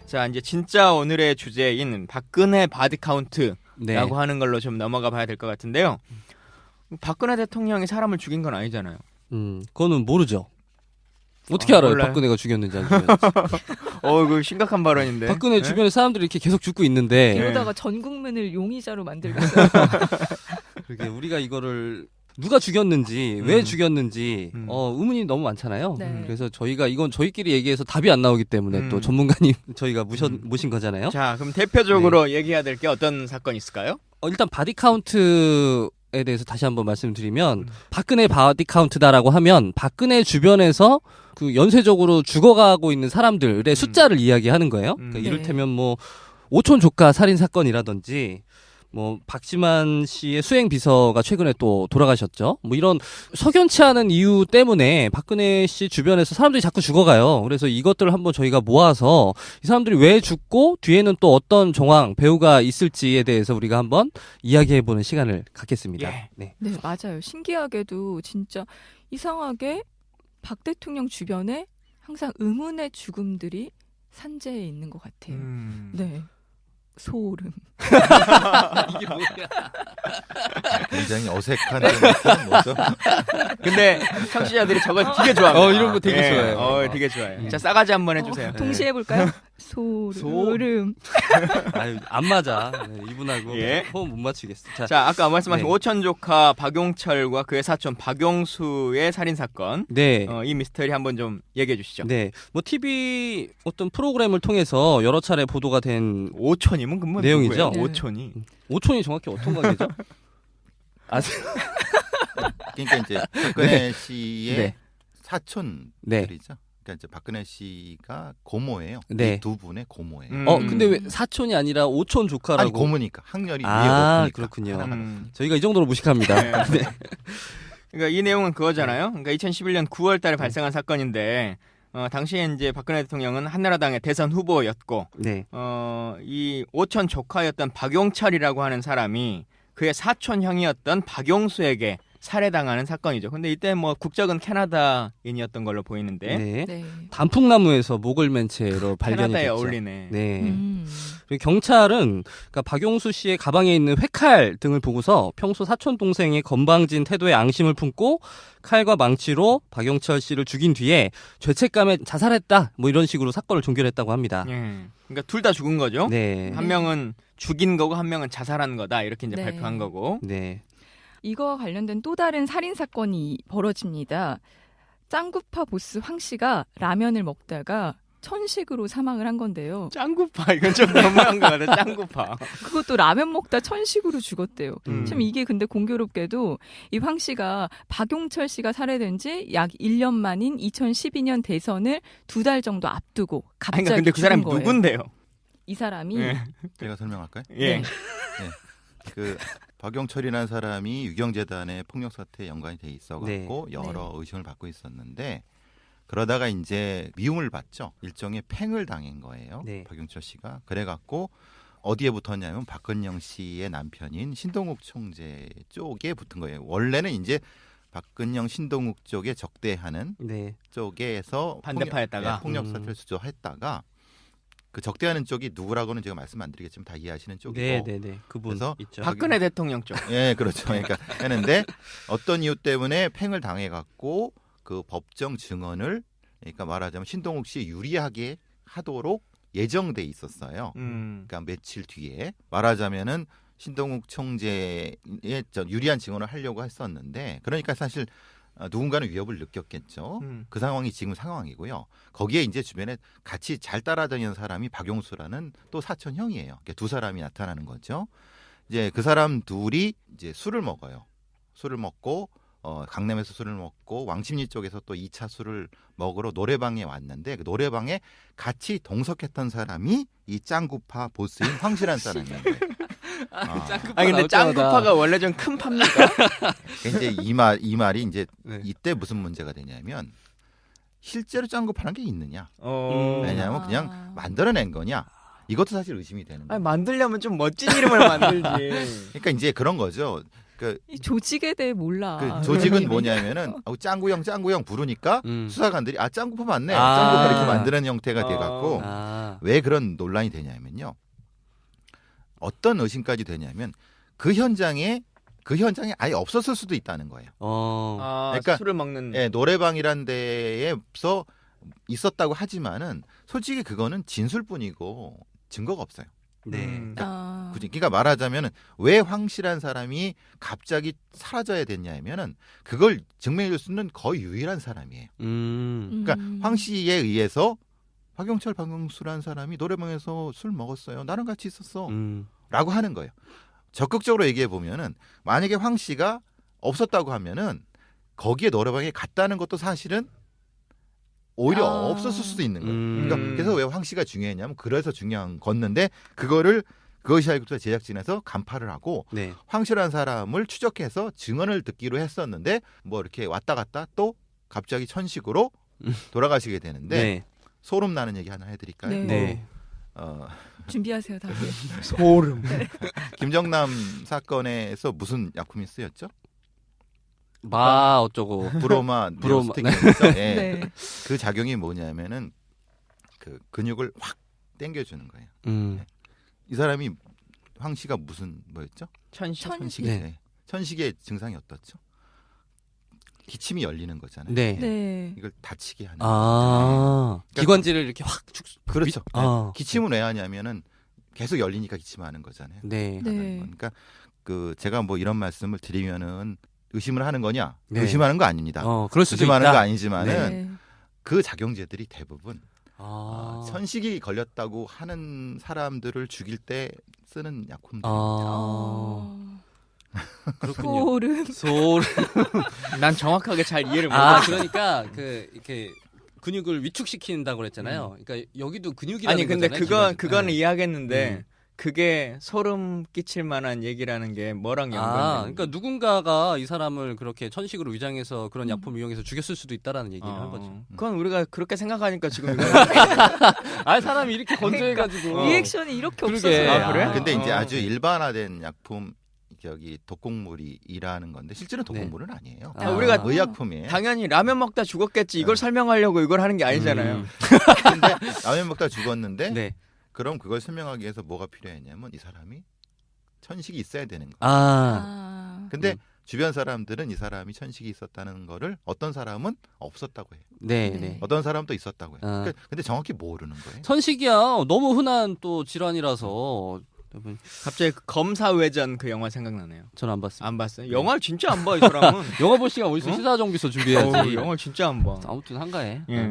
자, 이제 진짜 오늘의 주제인 박근혜 바디 카운트라고 네. 하는 걸로 좀 넘어가 봐야 될 것 같은데요. 박근혜 대통령이 사람을 죽인 건 아니잖아요. 그거는 모르죠. 어떻게 알아요? 몰라요. 박근혜가 죽였는지 안 죽였는지. 이거 심각한 발언인데. 박근혜 네? 주변에 사람들이 이렇게 계속 죽고 있는데 이러다가 전 국민을 용의자로 만들겠어요. 그러게 우리가 이거를 누가 죽였는지 왜 죽였는지 의문이 너무 많잖아요. 네. 그래서 저희가 이건 저희끼리 얘기해서 답이 안 나오기 때문에 또 전문가님 저희가 모신 거잖아요. 자, 그럼 대표적으로 얘기해야 될 게 어떤 사건이 있을까요? 일단 바디 카운트에 대해서 다시 한번 말씀드리면 박근혜 바디 카운트다라고 하면 박근혜 주변에서 그 연쇄적으로 죽어가고 있는 사람들의 숫자를 이야기하는 거예요. 그러니까 이를테면 뭐 오촌 조카 살인 사건이라든지 뭐 박지만 씨의 수행 비서가 최근에 또 돌아가셨죠. 뭐 이런 석연치 않은 이유 때문에 박근혜 씨 주변에서 사람들이 자꾸 죽어가요. 그래서 이것들을 한번 저희가 모아서 이 사람들이 왜 죽고 뒤에는 또 어떤 정황 배우가 있을지에 대해서 우리가 한번 이야기해보는 시간을 갖겠습니다. 예. 네. 네, 맞아요. 신기하게도 진짜 이상하게 박 대통령 주변에 항상 의문의 죽음들이 산재해 있는 것 같아요. 네. 소름. 이게 뭐야? 굉장히 어색한 그런 뭐죠? 근데 청취자들이 저걸 되게 좋아합니다. 이런 거 되게 좋아해요. 되게 좋아해요. 자, 싸가지 한번 해주세요. 동시에 해볼까요? 소름. 아유, 안 맞아. 네, 이분하고 예. 호흡 못 맞추겠어. 자, 아까 말씀하신 네. 오천 조카 박용철과 그의 사촌 박용수의 살인 사건. 네. 이 미스터리 한번 좀 얘기해 주시죠. 네. 뭐 TV 어떤 프로그램을 통해서 여러 차례 보도가 된 오천이면 그뭐 내용이죠? 네. 오천이. 오촌이 정확히 어떤 관계죠? 그러니까 이제 박근혜 씨의 네. 사촌들이죠. 그러니까 이제 박근혜 씨가 고모예요. 네. 이 두 분의 고모예요. 근데 왜 사촌이 아니라 오촌 조카라고? 아니 고모니까 학렬이 위에 아, 높으니까. 그렇군요. 저희가 이 정도로 무식합니다. 네. 그러니까 이 내용은 그거잖아요. 그러니까 2011년 9월 달에 발생한 사건인데 당시에 이제 박근혜 대통령은 한나라당의 대선 후보였고 네. 이 오촌 조카였던 박용철이라고 하는 사람이 그의 사촌 형이었던 박용수에게 살해당하는 사건이죠. 근데 이때 뭐 국적은 캐나다인이었던 걸로 보이는데 네. 네. 단풍나무에서 목을 맨 채로 발견이 캐나다에 됐죠. 어울리네. 네. 그리고 경찰은 그러니까 박용수 씨의 가방에 있는 회칼 등을 보고서 평소 사촌 동생의 건방진 태도에 앙심을 품고 칼과 망치로 박용철 씨를 죽인 뒤에 죄책감에 자살했다. 뭐 이런 식으로 사건을 종결했다고 합니다. 예. 그러니까 둘 다 죽은 거죠. 네. 한 명은 죽인 거고 한 명은 자살한 거다. 이렇게 이제 네. 발표한 거고. 네. 이거와 관련된 또 다른 살인 사건이 벌어집니다. 짱구파 보스 황 씨가 라면을 먹다가 천식으로 사망을 한 건데요. 짱구파 이건 좀 너무한 거 같아. 짱구파. 그것도 라면 먹다 천식으로 죽었대요. 음. 참 이게 근데 공교롭게도 이 황 씨가 박용철 씨가 살해된 지 약 1년 만인 2012년 대선을 2달 정도 앞두고 갑자기 아니, 근데 그 사람이 죽은 거예요. 누군데요? 이 사람이 예. 제가 설명할까요? 예. 네. 그 박용철이라는 사람이 유경재단의 폭력 사태에 연관이 돼 있어갖고 네. 여러 의심을 받고 있었는데 그러다가 이제 미움을 받죠. 일종의 팽을 당한 거예요. 네. 박용철 씨가 그래갖고 어디에 붙었냐면 박근영 씨의 남편인 신동욱 총재 쪽에 붙은 거예요. 원래는 이제 박근영 신동욱 쪽에 적대하는 네. 쪽에서 반대파였다가. 폭력 사태를 주도했다가 그 적대하는 쪽이 누구라고는 제가 말씀 안 드리겠지만 다 이해하시는 쪽이고 네, 네, 네. 그분 그래서 있죠. 박근혜 대통령 쪽. 예, 그렇죠. 그러니까 했는데 어떤 이유 때문에 팽을 당해갖고 그 법정 증언을 그러니까 말하자면 신동욱 씨 유리하게 하도록 예정돼 있었어요. 그러니까 며칠 뒤에 말하자면은 신동욱 총재의 유리한 증언을 하려고 했었는데 그러니까 사실 누군가는 위협을 느꼈겠죠. 그 상황이 지금 상황이고요. 거기에 이제 주변에 같이 잘 따라다니는 사람이 박용수라는 또 사촌 형이에요. 그러니까 두 사람이 나타나는 거죠. 이제 그 사람 둘이 이제 술을 먹어요. 술을 먹고 강남에서 술을 먹고 왕십리 쪽에서 또 2차 술을 먹으러 노래방에 왔는데 그 노래방에 같이 동석했던 사람이 이 짱구파 보스인 황실한 사람이에요. 아니 근데 짱구파가 원래 좀 큰 파입니까? 이제 이 말이 이제 네. 이때 무슨 문제가 되냐면 실제로 짱구파라는 게 있느냐? 어... 왜냐하면 그냥 만들어낸 거냐? 이것도 사실 의심이 되는 거예요. 아니, 만들려면 좀 멋진 이름을 만들지. 그러니까 이제 그런 거죠. 그, 이 조직에 대해 몰라. 그 조직은 뭐냐면은 짱구형 부르니까 음. 수사관들이 짱구파 맞네. 아. 짱구파 이렇게 만드는 형태가 돼갖고 아. 왜 그런 논란이 되냐면요. 어떤 의심까지 되냐면 그 현장에 아예 없었을 수도 있다는 거예요. 그러니까 술을 먹는 노래방이란 데에서 있었다고 하지만은 솔직히 그거는 진술뿐이고 증거가 없어요. 네. 그러니까 말하자면은 왜 황씨란 사람이 갑자기 사라져야 됐냐면은 그걸 증명해줄 수 있는 거의 유일한 사람이에요. 그러니까 황씨에 의해서 박용철, 박용수란 사람이 노래방에서 술 먹었어요. 나랑 같이 있었어. 라고 하는 거예요. 적극적으로 얘기해 보면은 만약에 황씨가 없었다고 하면은 거기에 노래방에 갔다는 것도 사실은 오히려 없었을 수도 있는 거예요. 그러니까 그래서 왜 황씨가 중요했냐면 그래서 중요한 건데 그것이 알고 제작진에서 간파를 하고 네. 황씨라는 사람을 추적해서 증언을 듣기로 했었는데 뭐 이렇게 왔다 갔다 또 갑자기 천식으로 돌아가시게 되는데 네. 소름 나는 얘기 하나 해드릴까요? 네. 네. 준비하세요, 다들. 소름. 김정남 사건에서 무슨 약품이 쓰였죠? 마 어쩌고. 브로마, 브로마. 네오스틱이었죠. 예. 네. 그 작용이 뭐냐면은 그 근육을 확 당겨주는 거예요. 이 사람이 황 씨가 무슨 뭐였죠? 천식. 네. 네. 천식의 증상이 어떻죠? 기침이 열리는 거잖아요. 네. 네. 이걸 다치게 하는. 아. 기관지를 이렇게 확 그렇죠. 아. 기침은 왜 하냐면은 계속 열리니까 기침하는 거잖아요. 네. 네. 그러니까 그 제가 뭐 이런 말씀을 드리면은 의심을 하는 거냐? 네. 의심하는 거 아닙니다. 그럴 수도 의심하는 있다. 거 아니지만은 네. 그 작용제들이 대부분 아. 천식이 걸렸다고 하는 사람들을 죽일 때 쓰는 약품들. 아. 그렇군요. 소름. 소름. 난 정확하게 잘 이해를 못 아, 했어. 그러니까 그 이렇게 근육을 위축시킨다고 그랬잖아요. 그러니까 여기도 근육이라는 아니 근데 거잖아요. 그거는 네. 이해하겠는데 그게 소름 끼칠 만한 얘기라는 게 뭐랑 연관돼? 그러니까 누군가가 이 사람을 그렇게 천식으로 위장해서 그런 약품을 이용해서 죽였을 수도 있다라는 얘기를 한 거죠. 그건 우리가 그렇게 생각하니까 지금 이거 사람이 이렇게 건조해가지고 리액션이 이렇게 그러게. 없어서. 아, 그래? 근데 이제 어. 아주 일반화된 약품 저기 독곡물이라는 건데 실제로 독곡물은 아니에요. 아, 우리가 의약품이에요. 당연히 라면 먹다 죽었겠지 이걸 설명하려고 이걸 하는 게 아니잖아요. 근데 라면 먹다 죽었는데 네. 그럼 그걸 설명하기 위해서 뭐가 필요했냐면 이 사람이 천식이 있어야 되는 거예요. 아. 근데 주변 사람들은 이 사람이 천식이 있었다는 거를 어떤 사람은 없었다고 해요. 네, 네. 네. 어떤 사람은 또 있었다고 해요. 아. 근데 정확히 모르는 거예요. 천식이야. 너무 흔한 또 질환이라서 여러분, 갑자기 그 검사외전 그 영화 생각나네요. 저는 안 봤습니다. 안 봤어요? 영화를 진짜 안 봐 이 사람은. 영화 볼 시간 어디서 어? 시사 정비서 준비해야지. 영화를 진짜 안 봐. 아무튼 한가해. 예.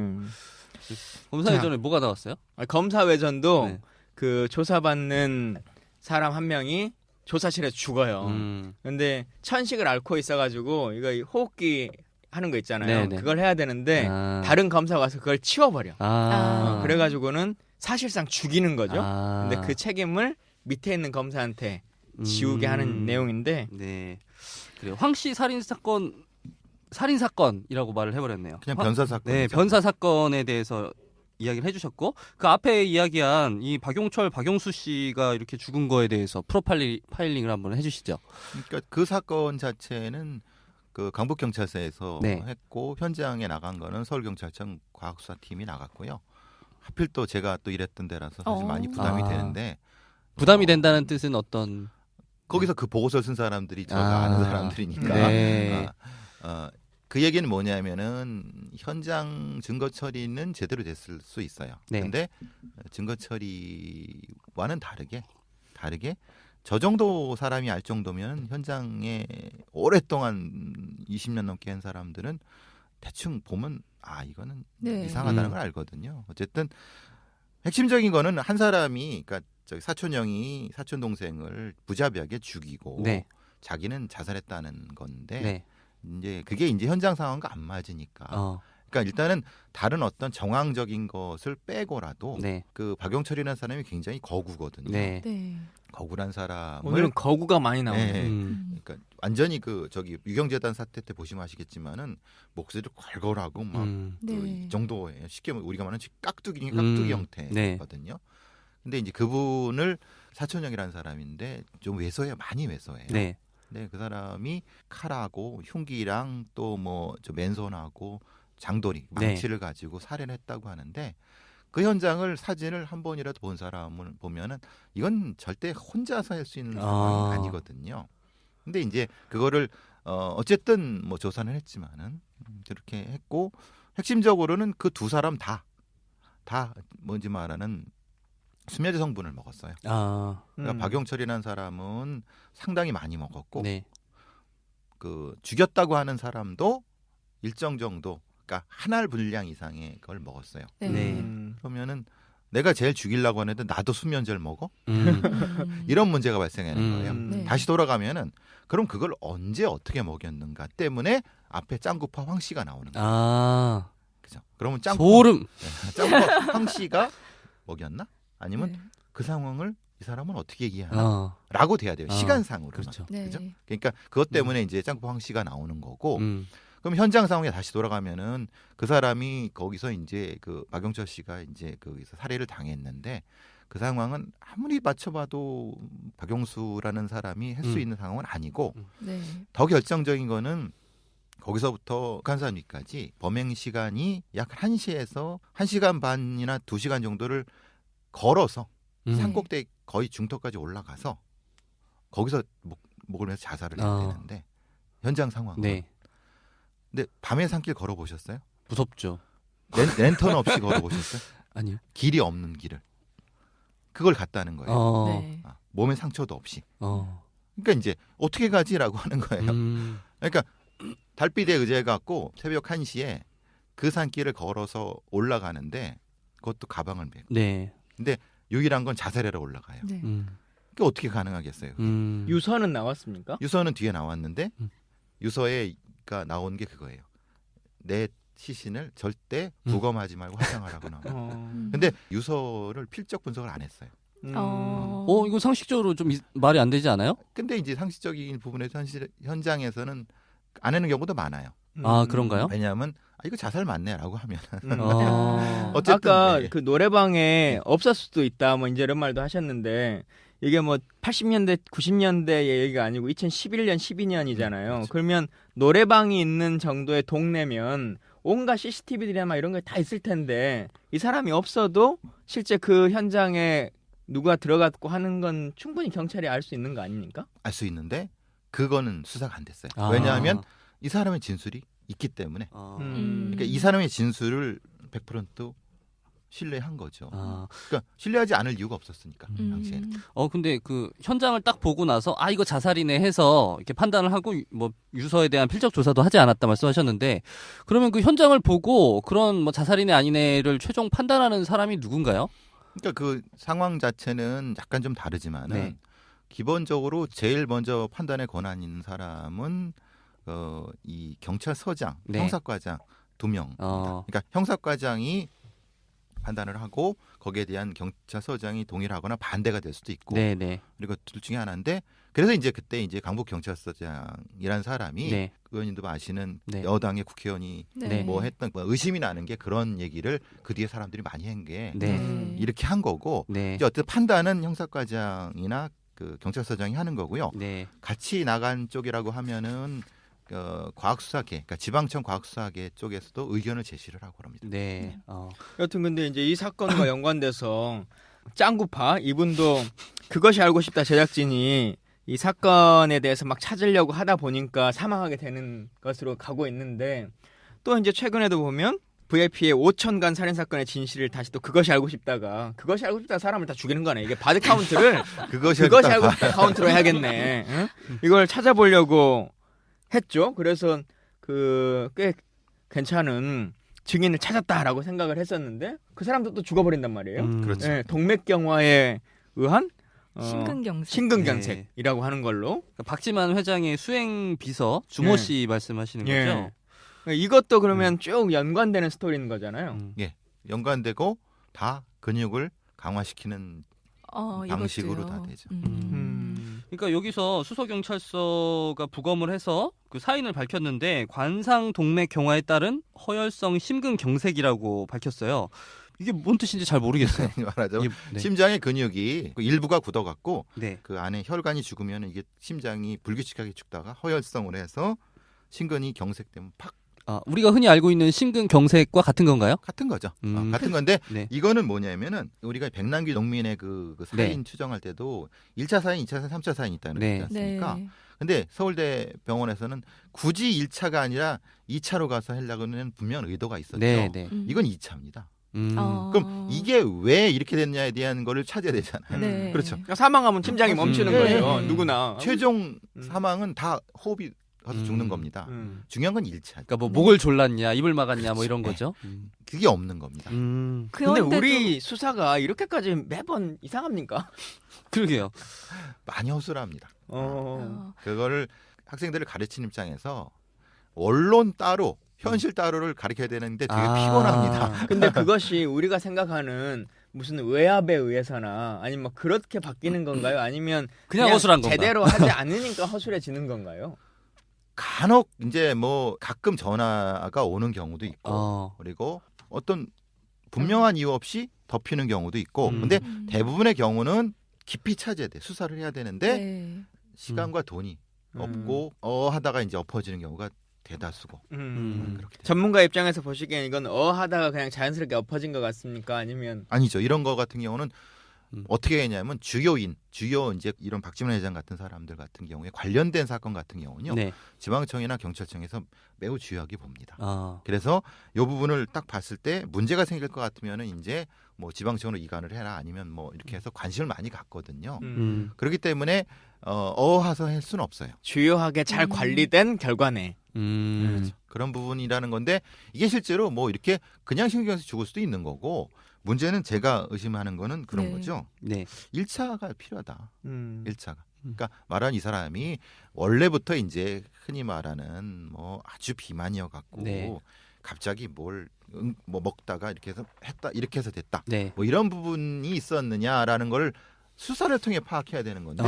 검사 예전에 뭐가 나왔어요? 검사외전도 네. 그 조사받는 사람 한 명이 조사실에서 죽어요. 근데 천식을 앓고 있어가지고 이거 호흡기 하는 거 있잖아요. 네네. 그걸 해야 되는데 아. 다른 검사가 와서 그걸 치워버려. 아. 그래가지고는 사실상 죽이는 거죠. 아. 근데 그 책임을 밑에 있는 검사한테 지우게 하는 내용인데 네. 그래요. 황씨 살인 사건이라고 말을 해버렸네요. 그냥 변사 사건. 네, 변사 사건에 대해서 이야기를 해주셨고 그 앞에 이야기한 이 박용철, 박용수 씨가 이렇게 죽은 거에 대해서 프로파일링을 한번 해주시죠. 그러니까 그 사건 자체는 그 강북 경찰서에서 네. 했고 현장에 나간 거는 서울경찰청 과학수사팀이 나갔고요. 하필 또 제가 또 일했던 데라서 사실 많이 부담이 아. 되는데 부담이 된다는 뜻은 어떤? 거기서 그 보고서를 쓴 사람들이 저가 아는 사람들이니까 네. 그 얘기는 뭐냐면은 현장 증거 처리는 제대로 됐을 수 있어요. 네. 근데 증거 처리와는 다르게 저 정도 사람이 알 정도면 현장에 오랫동안 20년 넘게 한 사람들은 대충 보면 이거는 네. 이상하다는 걸 알거든요. 어쨌든 핵심적인 거는 한 사람이 그러니까 저기 사촌 형이 사촌 동생을 무자비하게 죽이고 네. 자기는 자살했다는 건데 네. 이제 그게 이제 현장 상황과 안 맞으니까. 그러니까 일단은 다른 어떤 정황적인 것을 빼고라도 네. 그 박용철이라는 사람이 굉장히 거구거든요. 네. 네. 거구란 사람을 오늘은 거구가 많이 나오네. 네. 음. 그러니까 완전히 그 저기 유경재단 사태 때 보시면 아시겠지만은 목소리를 걸걸하고 막 그 네. 이 정도예요. 쉽게 우리가 말하는 깍두기 네. 형태거든요. 근데 이제 그분을 사촌형이라는 사람인데 좀 왜소해요. 많이 왜소해요. 네. 네, 그 사람이 칼하고 흉기랑 또 뭐 저 맨손하고 장도리, 네. 망치를 가지고 살해를 했다고 하는데 그 현장을 사진을 한 번이라도 본 사람을 보면은 이건 절대 혼자서 할 수 있는 상황이 아니거든요. 근데 이제 그거를 어쨌든 뭐 조사는 했지만은 그렇게 했고 핵심적으로는 그 두 사람 다 뭔지 말하는 수면제 성분을 먹었어요. 그러니까 박용철이라는 사람은 상당히 많이 먹었고 네. 그 죽였다고 하는 사람도 일정 정도, 그러니까 한 알 분량 이상의 걸 먹었어요. 네. 네. 그러면은 내가 제일 죽이려고 하는데 나도 수면제를 먹어? 음. 이런 문제가 발생하는 거예요. 네. 다시 돌아가면은 그럼 그걸 언제 어떻게 먹였는가 때문에 앞에 짱구파 황 씨가 나오는 거예요. 그죠? 그러면 소름. 짱구파 황 씨가 먹였나? 아니면 네. 그 상황을 이 사람은 어떻게 이해하나? 라고 돼야 돼요. 시간상으로. 그렇죠. 네. 그죠? 그러니까 그것 때문에 이제 짱구파 황 씨가 나오는 거고 음. 그럼 현장 상황에 다시 돌아가면은 그 사람이 거기서 이제 그 박용철 씨가 이제 거기서 살해를 당했는데 그 상황은 아무리 맞춰봐도 박용수라는 사람이 할 수 있는 상황은 아니고 네. 더 결정적인 거는 거기서부터 북한산 위까지 범행 시간이 약 1시에서 1시간 반이나 2시간 정도를 걸어서 산꼭대기 거의 중턱까지 올라가서 거기서 목을 매서 자살을 해야 되는데 현장 상황은 네. 근데 밤에 산길 걸어보셨어요? 무섭죠. 랜턴 없이 걸어보셨어요? 아니요. 길이 없는 길을 그걸 갔다는 거예요. 네. 몸에 상처도 없이. 어. 그러니까 이제 어떻게 가지라고 하는 거예요. 그러니까 달빛에 의지해갖고 새벽 1시에 그 산길을 걸어서 올라가는데 그것도 가방을 메고. 네. 근데 유일한 건 자살해라 올라가요. 네. 그게 어떻게 가능하겠어요? 유서는 나왔습니까? 유서는 뒤에 나왔는데 유서에가 나온 게 그거예요. 내 시신을 절대 부검하지 말고 화상하라고 나와요. 근데 유서를 필적 분석을 안 했어요. 이거 상식적으로 좀 말이 안 되지 않아요? 근데 이제 상식적인 부분에서 현장에서는 안 하는 경우도 많아요. 아, 그런가요? 왜냐하면 이거 자살 맞네라고 하면 어쨌든 아까 네. 그 노래방에 없을 수도 있다 뭐 이제 이런 말도 하셨는데 이게 뭐 80년대 90년대의 얘기가 아니고 2011년 12년이잖아요. 그렇죠. 그러면 노래방이 있는 정도의 동네면 온갖 CCTV들이나 막 이런 게 다 있을 텐데 이 사람이 없어도 실제 그 현장에 누가 들어갔고 하는 건 충분히 경찰이 알 수 있는 거 아닙니까? 알 수 있는데 그거는 수사가 안 됐어요. 왜냐하면 이 사람의 진술이 있기 때문에 그러니까 이 사람의 진술을 100% 신뢰한 거죠. 그러니까 신뢰하지 않을 이유가 없었으니까 당시에는. 근데 그 현장을 딱 보고 나서 이거 자살이네 해서 이렇게 판단을 하고 뭐 유서에 대한 필적 조사도 하지 않았다 말씀하셨는데 그러면 그 현장을 보고 그런 뭐 자살이네 아니네를 최종 판단하는 사람이 누군가요? 그러니까 그 상황 자체는 약간 좀 다르지만은 네. 기본적으로 제일 먼저 판단의 권한 있는 사람은 이 경찰서장, 네. 형사과장 2명입니다. 그러니까 형사과장이 판단을 하고 거기에 대한 경찰서장이 동의를 하거나 반대가 될 수도 있고 네네. 그리고 둘 중에 하나인데 그래서 이제 그때 이제 강북 경찰서장이라는 사람이 네. 의원님도 아시는 네. 여당의 국회의원이 네. 뭐 했던 의심이 나는 게 그런 얘기를 그 뒤에 사람들이 많이 한 게 네. 이렇게 한 거고 네. 이제 어쨌든 판단은 형사과장이나 그 경찰서장이 하는 거고요. 네. 같이 나간 쪽이라고 하면은 과학수사계, 그러니까 지방청 과학수사계 쪽에서도 의견을 제시를 하고 그럽니다. 네. 여튼 근데 이제 이 사건과 연관돼서 짱구파 이분도 그것이 알고 싶다 제작진이 이 사건에 대해서 막 찾으려고 하다 보니까 사망하게 되는 것으로 가고 있는데 또 이제 최근에도 보면 VIP의 5천간 살인 사건의 진실을 다시 또 그것이 알고 싶다가 그것이 알고 싶다 사람을 다 죽이는 거네. 이게 바드 카운트를 그것이 알고 싶다 카운트로 해야겠네. 응? 이걸 찾아보려고 했죠. 그래서 그 꽤 괜찮은 증인을 찾았다라고 생각을 했었는데 그 사람도 또 죽어버린단 말이에요. 그렇죠. 네, 동맥경화에 의한 심근경색. 심근경색이라고 하는 걸로. 박지만 회장의 수행 비서 주모 씨 말씀하시는 거죠? 이것도 그러면 쭉 연관되는 스토리인 거잖아요. 연관되고 다 근육을 강화시키는 방식으로 이것도요. 다 되죠. 그러니까 여기서 수서경찰서가 부검을 해서 그 사인을 밝혔는데 관상 동맥 경화에 따른 허혈성 심근경색이라고 밝혔어요. 이게 뭔 뜻인지 잘 모르겠어요. 말하자면 네. 심장의 근육이 그 일부가 굳어갖고 네. 그 안에 혈관이 죽으면 이게 심장이 불규칙하게 죽다가 허혈성을 해서 심근이 경색되면 팍 우리가 흔히 알고 있는 심근경색과 같은 건가요? 같은 거죠. 음. 같은 건데 네. 이거는 뭐냐면은 우리가 백남기 농민의 그 사인 추정할 때도 1차 사인, 2차 사인, 3차 사인이 있다는 네. 거지 않습니까? 네. 근데 서울대 병원에서는 굳이 1차가 아니라 2차로 가서 하려고는 분명 의도가 있었죠. 네, 네. 이건 2차입니다. 어. 그럼 이게 왜 이렇게 됐냐에 대한 거를 찾아야 되잖아요. 네. 그렇죠. 그러니까 사망하면 심장이 멈추는 네. 거죠. 네. 누구나. 최종 음. 사망은 다 호흡이 가서 죽는 겁니다. 중요한 건 1차. 그러니까 뭐 네. 목을 졸랐냐, 입을 막았냐, 뭐 이런 그렇죠. 거죠. 그게 없는 겁니다. 근데 그런데도 우리 수사가 이렇게까지 매번 이상합니까? 그러게요. 많이 허술합니다. 어. 그거를 학생들을 가르치는 입장에서 원론 따로 현실 따로를 가르쳐야 되는데 되게 피곤합니다. 근데 그것이 우리가 생각하는 무슨 외압에 의해서나 아니면 뭐 그렇게 바뀌는 건가요? 아니면 그냥 허술한 건가? 제대로 하지 않으니까 허술해지는 건가요? 간혹 이제 뭐 가끔 전화가 오는 경우도 있고 그리고 어떤 분명한 이유 없이 덮이는 경우도 있고 근데 대부분의 경우는 깊이 찾아야 돼. 수사를 해야 되는데 네. 시간과 돈이 없고 하다가 이제 엎어지는 경우가 대다수고 그렇게 돼요. 전문가 입장에서 보시기엔 이건 하다가 그냥 자연스럽게 엎어진 것 같습니까? 아니면 아니죠. 이런 거 같은 경우는 어떻게 했냐면 주요 이제 이런 박지원 회장 같은 사람들 같은 경우에 관련된 사건 같은 경우는요. 네. 지방청이나 경찰청에서 매우 주요하게 봅니다. 아. 그래서 이 부분을 딱 봤을 때 문제가 생길 것 같으면은 이제 뭐 지방청으로 이관을 해라 아니면 뭐 이렇게 해서 관심을 많이 갖거든요. 그렇기 때문에 어하서 할 수는 없어요. 주요하게 잘 관리된 결과네. 그렇죠. 그런 부분이라는 건데 이게 실제로 뭐 이렇게 그냥 신경쓰 죽을 수도 있는 거고 문제는 제가 의심하는 거는 그런 네. 거죠. 네. 1차가 필요하다. 1차가. 음. 그러니까 말하는 이 사람이 원래부터 이제 흔히 말하는 뭐 아주 비만이어 갖고 네. 갑자기 뭘 뭐 먹다가 이렇게 해서 했다 이렇게 해서 됐다. 네. 뭐 이런 부분이 있었느냐라는 걸 수사를 통해 파악해야 되는 건데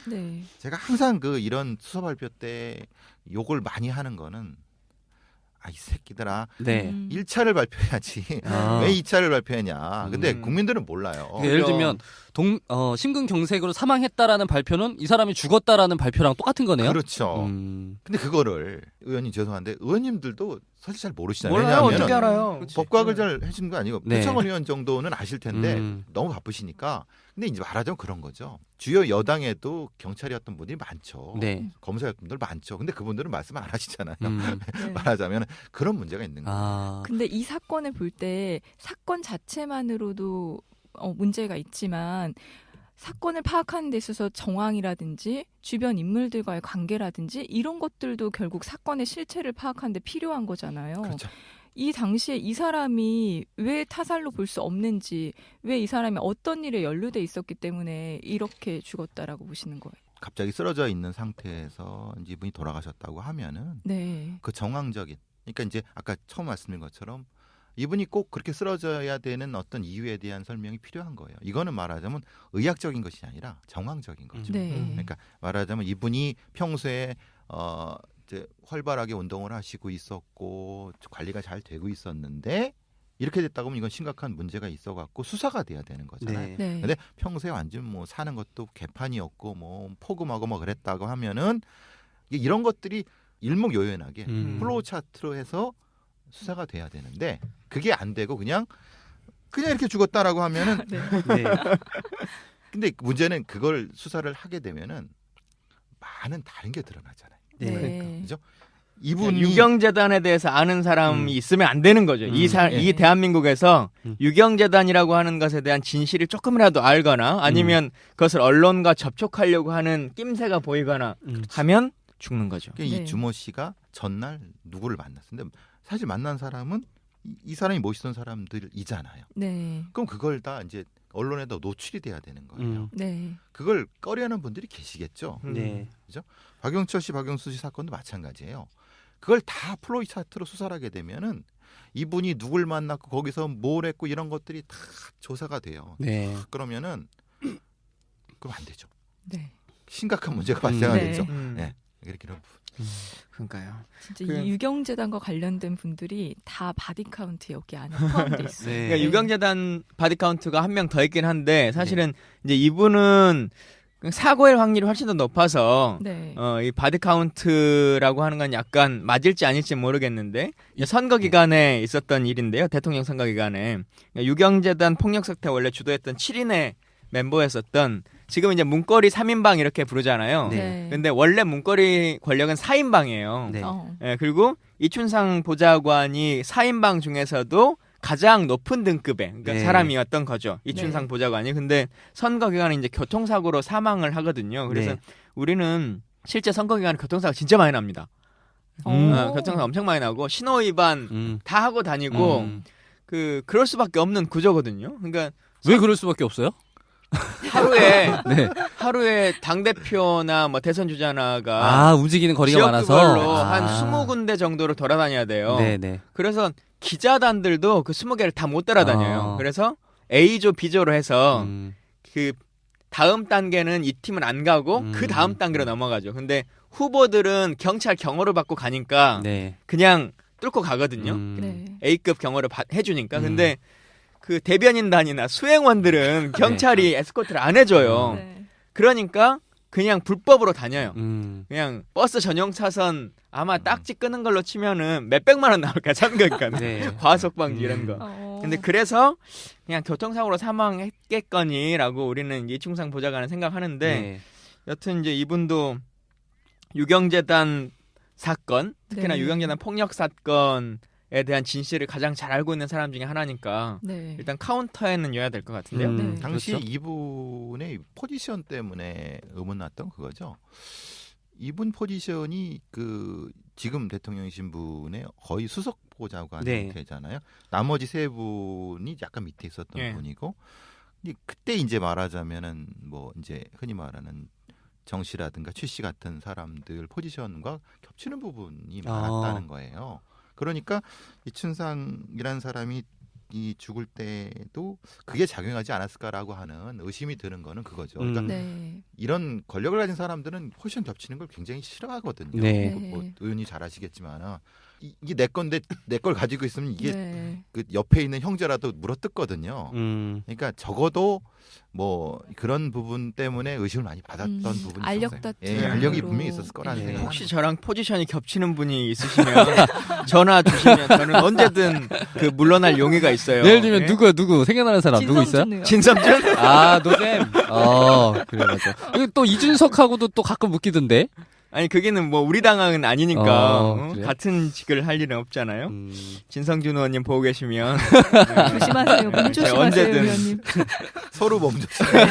네. 제가 항상 그 이런 수사 발표 때 욕을 많이 하는 거는 이 새끼들아 네. 1차를 발표해야지 왜 2차를 발표했냐. 근데 국민들은 몰라요. 그러니까 예를 들면 심근경색으로 사망했다라는 발표는 이 사람이 죽었다라는 발표랑 똑같은 거네요. 그렇죠. 근데 그거를 의원님 죄송한데 의원님들도 사실 잘 모르시잖아요. 몰라요. 왜냐하면 어떻게 알아요? 법과학을 잘 해주는 거 아니고 네. 표창원 의원 정도는 아실 텐데 너무 바쁘시니까. 근데 이제 말하자면 그런 거죠. 주요 여당에도 경찰이었던 분들이 많죠. 네. 검사였던 분들 많죠. 근데 그분들은 말씀 안 하시잖아요. 네. 말하자면 그런 문제가 있는 거예요. 근데 이 사건을 볼 때 사건 자체만으로도 문제가 있지만 사건을 파악하는 데 있어서 정황이라든지 주변 인물들과의 관계라든지 이런 것들도 결국 사건의 실체를 파악하는 데 필요한 거잖아요. 그렇죠. 이 당시에 이 사람이 왜 타살로 볼 수 없는지, 왜 이 사람이 어떤 일에 연루돼 있었기 때문에 이렇게 죽었다라고 보시는 거예요. 갑자기 쓰러져 있는 상태에서 이제 이분이 돌아가셨다고 하면은 네. 그 정황적인 그러니까 이제 아까 처음 말씀드린 것처럼 이분이 꼭 그렇게 쓰러져야 되는 어떤 이유에 대한 설명이 필요한 거예요. 이거는 말하자면 의학적인 것이 아니라 정황적인 거죠. 네. 그러니까 말하자면 이분이 평소에 이제 활발하게 운동을 하시고 있었고 관리가 잘 되고 있었는데 이렇게 됐다고 하면 이건 심각한 문제가 있어갖고 수사가 돼야 되는 거잖아요. 네. 근데 평소에 완전 뭐 사는 것도 개판이었고 뭐 포금하고 뭐 그랬다고 하면은 이런 것들이 일목요연하게 플로우 차트로 해서 수사가 돼야 되는데 그게 안 되고 그냥 이렇게 죽었다라고 하면은 네. 네. 근데 문제는 그걸 수사를 하게 되면은 많은 다른 게 드러나잖아요. 네. 그죠? 이분이 유경재단에 대해서 아는 사람이 있으면 안 되는 거죠. 이 대한민국에서 유경재단이라고 하는 것에 대한 진실이 조금이라도 알거나 아니면 그것을 언론과 접촉하려고 하는 낌새가 보이거나 하면 죽는 거죠. 그러니까 네. 이 주모 씨가 전날 누구를 만났는데 사실 만난 사람은 이 사람이 모시던 사람들이잖아요. 네. 그럼 그걸 다 이제 언론에도 노출이 돼야 되는 거예요. 네. 그걸 꺼려하는 분들이 계시겠죠. 네. 박영철 씨, 박영수 씨 사건도 마찬가지예요. 그걸 다 플로이 차트로 수사를 하게 되면은 이분이 누굴 만났고 거기서 뭘 했고 이런 것들이 다 조사가 돼요. 네. 그러면은 그럼 안 되죠. 네. 심각한 문제가 발생하겠죠. 네. 네. 이렇게 이런 부분. 그러니까요. 진짜 그- 이 유경재단과 관련된 분들이 다 바디 카운트 여기 안에 포함돼 있어요. 네. 그러니까 유경재단 바디 카운트가 한 명 더 있긴 한데 사실은 이제 이분은 사고일 확률이 훨씬 더 높아서 네. 이 바디 카운트라고 하는 건 약간 맞을지 아닐지 모르겠는데 선거 기간에 있었던 일인데요. 대통령 선거 기간에 유경재단 폭력 사태 원래 주도했던 7인의 멤버였었던 지금 이제 문고리 3인방 이렇게 부르잖아요. 네. 근데 원래 문고리 권력은 4인방이에요. 네. 그리고 이춘상 보좌관이 4인방 중에서도 가장 높은 등급의 그러니까 네. 사람이었던 거죠. 이춘상 네. 보좌관이. 근데 선거 기간에 이제 교통사고로 사망을 하거든요. 그래서 네. 우리는 실제 선거 기간에 교통사고가 진짜 많이 납니다. 교통사고 엄청 많이 나고 신호 위반 다 하고 다니고 그럴 수밖에 없는 구조거든요. 그러니까 왜 그럴 수밖에 없어요? 하루에 네. 당 대표나 뭐 대선 주자나가 움직이는 거리가 많아서 지역별로 한 20군데 정도를 돌아다녀야 돼요. 네네. 그래서 기자단들도 그 20개를 다 못 따라다녀요. 그래서 A조, B조로 해서 그 다음 단계는 이 팀은 안 가고 그 다음 단계로 넘어가죠. 근데 후보들은 경찰 경호를 받고 가니까 네. 그냥 뚫고 가거든요. 네. A급 경호를 해주니까. 근데 그 대변인단이나 수행원들은 경찰이 에스코트를 안 해줘요. 네. 그러니까 그냥 불법으로 다녀요. 음. 그냥 버스 전용 차선 아마 딱지 끄는 걸로 치면은 몇백만 원 나올 거야. 참거니까 네. 과속 방지 이런 거. 근데 그래서 그냥 교통사고로 사망했겠거니라고 우리는 이충상 보좌관은 생각하는데 네. 여튼 이제 이분도 유경재단 사건, 특히나 네. 유경재단 폭력 사건에 대한 진실을 가장 잘 알고 있는 사람 중에 하나니까 네. 일단 카운터에는 넣어야 될 것 같은데요. 네. 당시 그렇죠. 이분의 포지션 때문에 의문났던 그거죠. 이분 포지션이 그 지금 대통령이신 분의 거의 수석 보좌관 네. 형태잖아요. 나머지 세 분이 약간 밑에 있었던 예. 분이고, 근데 그때 이제 말하자면은 뭐 이제 흔히 말하는 정 씨라든가 최 씨 같은 사람들 포지션과 겹치는 부분이 많았다는 거예요. 그러니까 이춘상이라는 사람이 이 죽을 때도 그게 작용하지 않았을까라고 하는 의심이 드는 거는 그거죠. 그러니까 네. 이런 권력을 가진 사람들은 포지션 겹치는 걸 굉장히 싫어하거든요. 네. 뭐 의원이 잘 아시겠지만 이게 내 건데 내 걸 가지고 있으면 이게 네. 그 옆에 있는 형제라도 물어뜯거든요. 그러니까 적어도 뭐 그런 부분 때문에 의심을 많이 받았던 부분이 알력 있었어요. 다툼. 예, 알력이 분명히 있었을 거라는 네. 생각. 혹시 저랑 포지션이 겹치는 분이 있으시면 전화 주시면 저는 언제든 그 물러날 용의가 있어요. 예를 들면 예? 누구 생각나는 사람 누구 있어요? 진성준이요. 진삼준? 노잼. 그래 맞아. 그리고 또 이준석하고도 또 가끔 웃기던데. 아니 그게는 뭐 우리 당은 아니니까 그래요? 같은 직을 할 일은 없잖아요. 진성준 의원님 보고 계시면 조심하세요. 몸 조심하세요, 언제든. 의원님. 서로 멈췄어요.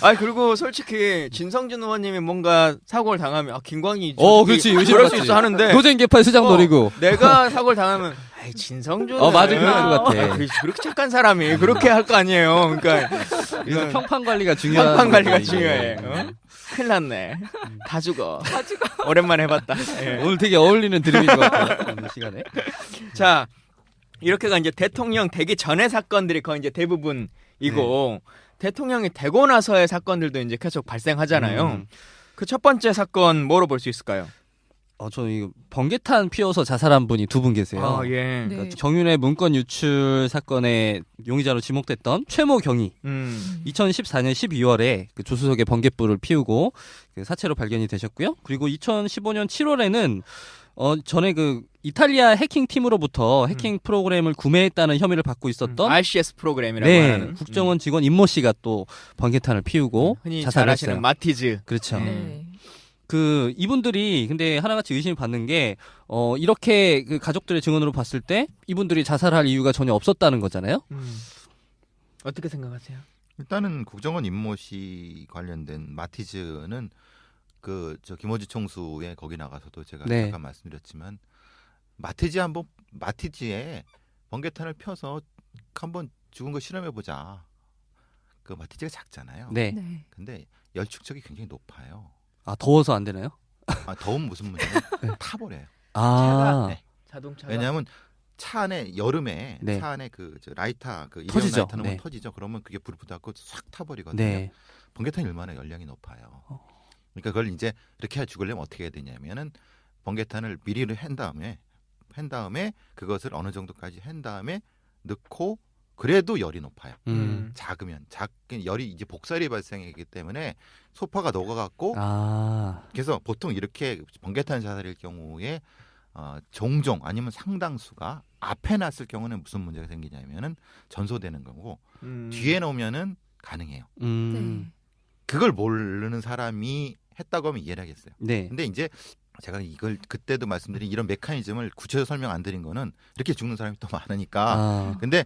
아 그리고 솔직히 진성준 의원님이 뭔가 사고를 당하면 김광희 그렇지. 그럴 수 의심받지. 있어 하는데 노잼 개판 수장 노리고. 내가 사고를 당하면 아이 진성준 맞아, 그럴 것 같아. 그렇게 착한 사람이 그렇게 할 거 아니에요. 그러니까 그래서 이건 평판 관리가 중요한. 평판 관리가 거지, 중요해. 이게. 큰일 났네. 다 죽어. 오랜만에 해봤다. 예. 오늘 되게 어울리는 드림인 것 같아요. 오늘 시간에. 자 이렇게가 이제 대통령 되기 전의 사건들이 거의 이제 대부분이고 대통령이 되고 나서의 사건들도 이제 계속 발생하잖아요. 그 첫 번째 사건 뭐로 볼 수 있을까요? 저는 이거 번개탄 피워서 자살한 분이 두 분 계세요. 아 예. 네. 정윤회 문건 유출 사건의 용의자로 지목됐던 최모 경위. 2014년 12월에 그 조수석에 번갯불을 피우고 그 사체로 발견이 되셨고요. 그리고 2015년 7월에는 전에 그 이탈리아 해킹 팀으로부터 해킹 프로그램을 구매했다는 혐의를 받고 있었던 RCS 프로그램이라고 네, 하는 국정원 직원 임모 씨가 또 번개탄을 피우고 흔히 잘 자살을 아시는 했어요. 마티즈. 그렇죠. 네. 그 이분들이 근데 하나같이 의심이 받는 게 이렇게 그 가족들의 증언으로 봤을 때 이분들이 자살할 이유가 전혀 없었다는 거잖아요. 어떻게 생각하세요? 일단은 국정원 임모 씨 관련된 마티즈는 그 저 김어지 총수의 거기 나가서도 제가 네. 잠깐 말씀드렸지만 마티즈에 번개탄을 펴서 한번 죽은 거 실험해 보자. 그 마티즈가 작잖아요. 네. 네. 근데 열축적이 굉장히 높아요. 더워서 안 되나요? 더운 무슨 문제냐? 네. 타버려요. 네. 자동차가 왜냐하면 차 안에 여름에 네. 차 안에 그 저 라이터 그 일회용 터지죠. 라이터는 네. 터지죠. 그러면 그게 불이 붙어갖고 싹 타버리거든요. 네. 번개탄이 얼마나 열량이 높아요. 그러니까 그걸 이제 이렇게 죽으려면 어떻게 해야 되냐면은 번개탄을 미리 한 다음에 그것을 어느 정도까지 한 다음에 넣고 그래도 열이 높아요. 작으면 열이 이제 복살이 발생하기 때문에 소파가 녹아갖고 그래서 보통 이렇게 번개탄 자살일 경우에 종종 아니면 상당수가 앞에 놨을 경우는 무슨 문제가 생기냐면은 전소되는 거고 뒤에 놓으면은 가능해요. 네. 그걸 모르는 사람이 했다고 하면 이해를 하겠어요. 네. 근데 이제 제가 이걸 그때도 말씀드린 이런 메커니즘을 구체적으로 설명 안 드린 거는 이렇게 죽는 사람이 또 많으니까. 근데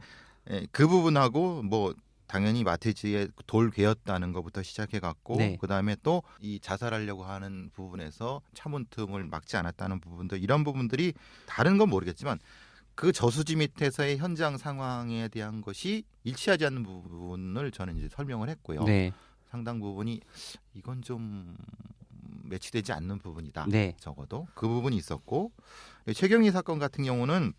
그 부분하고 뭐 당연히 마티즈의 돌 괴었다는 것부터 시작해 갖고 네. 그다음에 또 이 자살하려고 하는 부분에서 차문 틈을 막지 않았다는 부분도 이런 부분들이 다른 건 모르겠지만 그 저수지 밑에서의 현장 상황에 대한 것이 일치하지 않는 부분을 저는 이제 설명을 했고요. 네. 상당 부분이 이건 좀 매치되지 않는 부분이다. 네. 적어도 그 부분이 있었고 최경희 사건 같은 경우는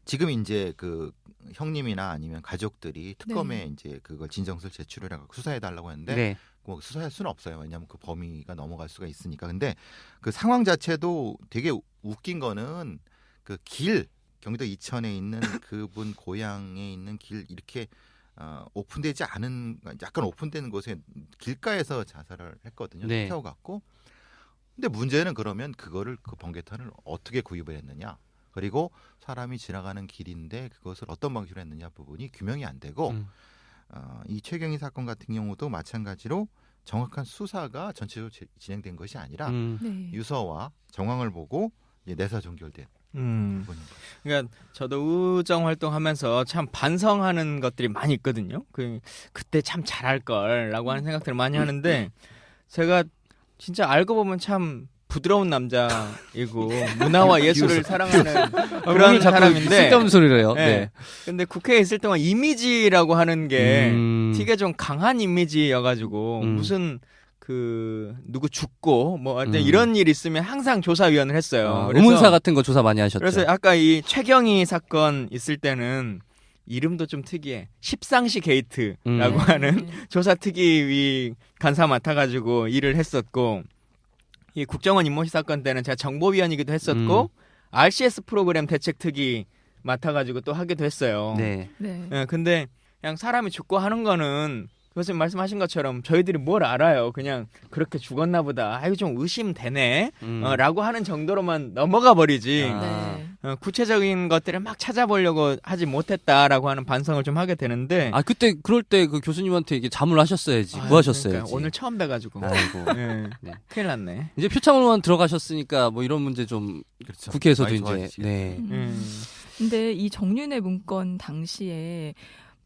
지금 이제 그 형님이나 아니면 가족들이 특검에 이제 그걸 진정서를 제출을 해갖고 수사해 달라고 했는데 네. 뭐 수사할 수는 없어요. 왜냐하면 그 범위가 넘어갈 수가 있으니까. 근데 그 상황 자체도 되게 웃긴 거는 그 길 경기도 이천에 있는 그분 고향에 있는 길 이렇게 오픈되지 않은 약간 오픈되는 곳에 길가에서 자살을 했거든요. 네. 태워갖고. 근데 문제는 그러면 그거를 그 번개탄을 어떻게 구입을 했느냐. 그리고 사람이 지나가는 길인데 그것을 어떤 방식으로 했느냐 부분이 규명이 안 되고 이 최경희 사건 같은 경우도 마찬가지로 정확한 수사가 전체적으로 진행된 것이 아니라 네. 유서와 정황을 보고 이제 내사 종결된 부분입니다. 그러니까 저도 의정 활동하면서 참 반성하는 것들이 많이 있거든요. 그때 참 잘할 걸라고 하는 생각들을 많이 하는데 제가 진짜 알고 보면 참 부드러운 남자이고 문화와 예술을 사랑하는 그런 사람인데 쓸데없는 소리를 해요. 네. 네. 근데 국회에 있을 동안 이미지라고 하는 게 되게 좀 강한 이미지여가지고 무슨 그 누구 죽고 뭐 하여튼 이런 일 있으면 항상 조사위원을 했어요. 그래서, 의문사 같은 거 조사 많이 하셨죠. 그래서 아까 이 최경희 사건 있을 때는 이름도 좀 특이해. 십상시 게이트라고 하는 조사특위위 간사 맡아가지고 일을 했었고 이 국정원 임모시 사건 때는 제가 정보위원이기도 했었고 RCS 프로그램 대책특위 맡아가지고 또 하기도 했어요. 네. 네. 예, 근데 그냥 사람이 죽고 하는 거는 교수님 말씀하신 것처럼 저희들이 뭘 알아요. 그냥 그렇게 죽었나 보다. 아유 좀 의심되네. 라고 하는 정도로만 넘어가 버리지. 네. 구체적인 것들을 막 찾아보려고 하지 못했다라고 하는 반성을 좀 하게 되는데. 그때 그럴 때 그 교수님한테 이게 자문을 하셨어야지. 구하셨어야지. 그러니까 오늘 처음 뵈가지고. 아이고. 예, 네. 큰일 났네. 이제 표창원만 들어가셨으니까 뭐 이런 문제 좀 그렇죠. 국회에서도 많이 이제 좋아지지. 네. 근데 이 정윤회 문건 당시에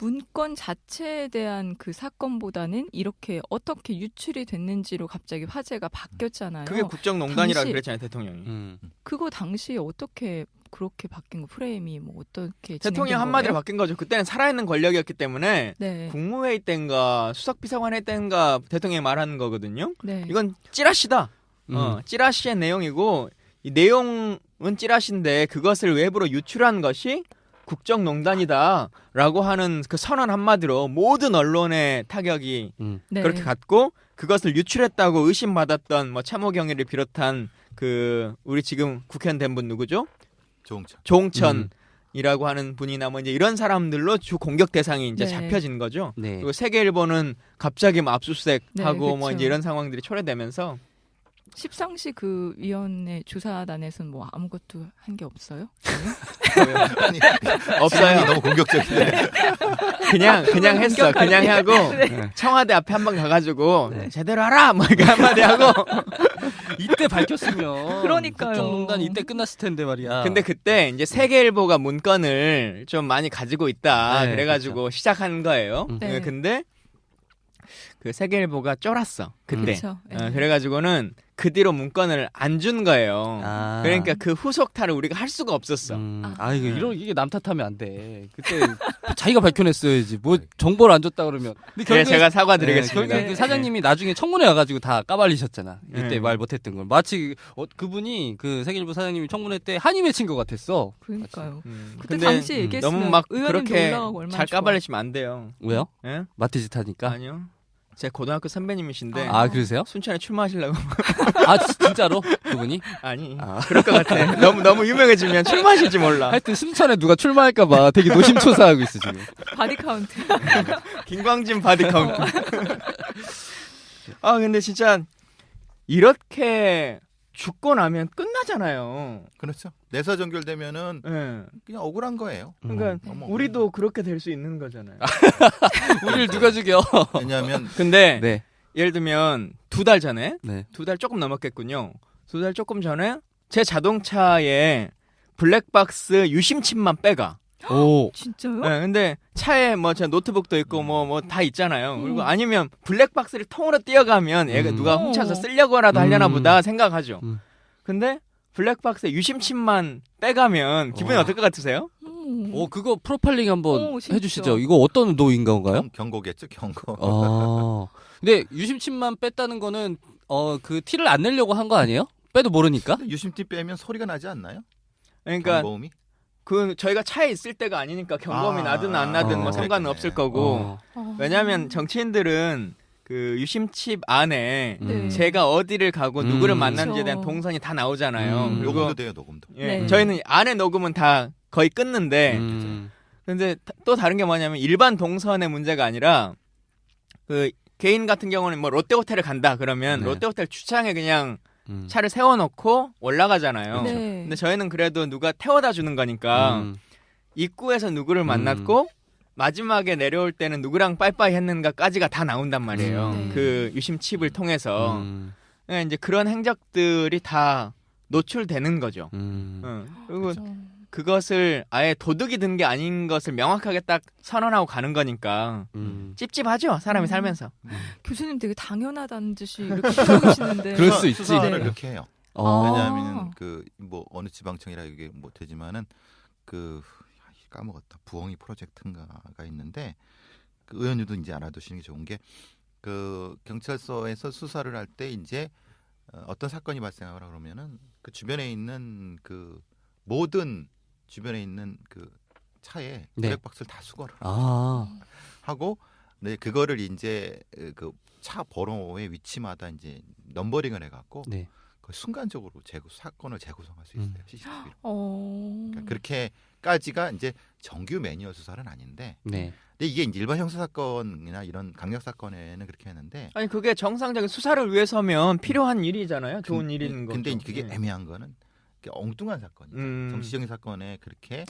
문건 자체에 대한 그 사건보다는 이렇게 어떻게 유출이 됐는지로 갑자기 화제가 바뀌었잖아요. 그게 국정농단이라 당시- 그랬잖아요, 대통령이. 그거 당시에 어떻게 그렇게 바뀐 거 프레임이 뭐 어떻게 대통령 진행된 한마디로 거예요? 바뀐 거죠. 그때는 살아있는 권력이었기 때문에 네. 국무회의 때인가 수석비서관회 때인가 대통령이 말하는 거거든요. 네. 이건 찌라시다. 찌라시의 내용이고 이 내용은 찌라시인데 그것을 외부로 유출한 것이 국정농단이다라고 하는 그 선언 한마디로 모든 언론의 타격이 네. 그렇게 갔고 그것을 유출했다고 의심받았던 뭐 참호경위를 비롯한 그 우리 지금 국회의원 된 분 누구죠? 조홍천. 조홍천이라고 하는 분이나 뭐 이제 이런 사람들로 주 공격 대상이 이제 네. 잡혀진 거죠. 네. 그리고 세계일보는 갑자기 뭐 압수수색하고 네, 뭐 그쵸. 이제 이런 상황들이 초래되면서 십상시 그 위원회 조사단에서는 뭐 아무것도 한 게 없어요? 아니, 없어요. 너무 공격적인데. 그냥 했어. 그냥 하고 청와대 앞에 한 번 가가지고 제대로 하라 뭐 이렇게 한마디 하고. 이때 밝혔으면 그러니까요. 국정농단 이때 끝났을 텐데 말이야. 근데 그때 이제 세계일보가 문건을 좀 많이 가지고 있다. 네, 그래가지고 시작한 거예요. 네. 근데 그 세계일보가 쫄았어. 그때. 그렇죠. 네. 그래가지고는 그 뒤로 문건을 안 준 거예요. 아. 그러니까 그 후속타를 우리가 할 수가 없었어. 이게 남 탓하면 안 돼. 그때 자기가 밝혀냈어야지. 뭐 정보를 안 줬다 그러면. 근데 네, 제가 사과드리겠습니다. 결국에 그 사장님이 나중에 청문회 와가지고 다 까발리셨잖아. 이때 네. 말 못했던 걸. 마치 그분이 그 세계일보 사장님이 청문회 때 한이 맺힌 것 같았어. 그러니까요. 그때 근데 당시 얘기했으면 너무 막 의원님도 그렇게 올라가고 얼마나 잘 좋아. 까발리시면 안 돼요. 왜요? 예? 마티즈 타니까. 아니요. 제 고등학교 선배님이신데 아, 그러세요? 순천에 출마하시려고. 아, 진짜로? 그분이? 아니 아. 그럴 것 같아. 너무 유명해지면 출마하실지 몰라. 하여튼 순천에 누가 출마할까봐 되게 노심초사하고 있어, 지금. 바디 카운트. 김광진 바디 카운트. 아 근데 진짜 이렇게 죽고 나면 끝나잖아요. 그렇죠. 내사 정결되면은 예. 그냥 억울한 거예요. 그러니까 너무 우리도 그렇게 될 수 있는 거잖아요. 우리를 누가 죽여? 왜냐하면 근데 네. 예를 들면 2달 전에 네. 2달 조금 넘었겠군요. 2달 조금 전에 제 자동차에 블랙박스 유심칩만 빼가. 오. 진짜요? 네, 근데 차에 뭐 제 노트북도 있고 뭐 다 있잖아요. 그리고 아니면 블랙박스를 통으로 띄어가면 얘가 누가 훔쳐서 쓰려고라도 하려나 보다 생각하죠. 근데 블랙박스에 유심칩만 빼가면 기분이 어떨 것 같으세요? 그거 프로파일링 한번 오, 진짜. 해주시죠. 이거 어떤 노인 건가요? 경고겠죠, 경고. 근데 유심칩만 뺐다는 거는 그 티를 안 내려고 한 거 아니에요? 빼도 모르니까? 근데 유심티 빼면 소리가 나지 않나요? 그러니까 경고음이? 그 저희가 차에 있을 때가 아니니까 경고음이 나든 안 나든 뭐 상관은 그랬겠네. 없을 거고. 왜냐하면 정치인들은 그 유심칩 안에 네. 제가 어디를 가고 누구를 만났는지에 대한 그렇죠. 동선이 다 나오잖아요. 그리고 녹음도 돼요, 녹음도. 예, 네. 저희는 안에 녹음은 다 거의 끊는데 근데 또 다른 게 뭐냐면 일반 동선의 문제가 아니라 그 개인 같은 경우는 뭐 롯데호텔을 간다 그러면 네. 롯데호텔 주차장에 그냥 차를 세워놓고 올라가잖아요. 네. 근데 저희는 그래도 누가 태워다 주는 거니까 입구에서 누구를 만났고 마지막에 내려올 때는 누구랑 빠이빠이 했는가까지가 다 나온단 말이에요. 네. 그 유심칩을 통해서 그러니까 이제 그런 행적들이 다 노출되는 거죠. 그리고 그것을 아예 도둑이 든 게 아닌 것을 명확하게 딱 선언하고 가는 거니까 찝찝하죠 사람이 살면서. 교수님 되게 당연하다는 듯이 이렇게 표현하시는데. 그럴 수 있지. 수사를 네. 그렇게 해요. 아. 왜냐하면 그 뭐 어느 지방청이라 이게 못 되지만은 그 까먹었다. 부엉이 프로젝트인가가 있는데 그 의원님도 이제 알아두시는 게 좋은 게 그 경찰서에서 수사를 할 때 이제 어떤 사건이 발생하거나 그러면은 그 주변에 있는 그 모든 주변에 있는 그 차에 네. 블랙박스를 다 수거를 하고 네 그거를 이제 그 차 번호의 위치마다 이제 넘버링을 해갖고 네. 그 순간적으로 사건을 재구성할 수 있어요 CCTV로. 그러니까 그렇게까지가 이제 정규 매뉴얼 수사는 아닌데. 네. 근데 이게 이제 일반 형사 사건이나 이런 강력 사건에는 그렇게 했는데. 아니 그게 정상적인 수사를 위해서면 필요한 일이잖아요. 좋은 일인 거죠. 근데 그게 예. 애매한 거는 엉뚱한 사건이죠. 정치적인 사건에 그렇게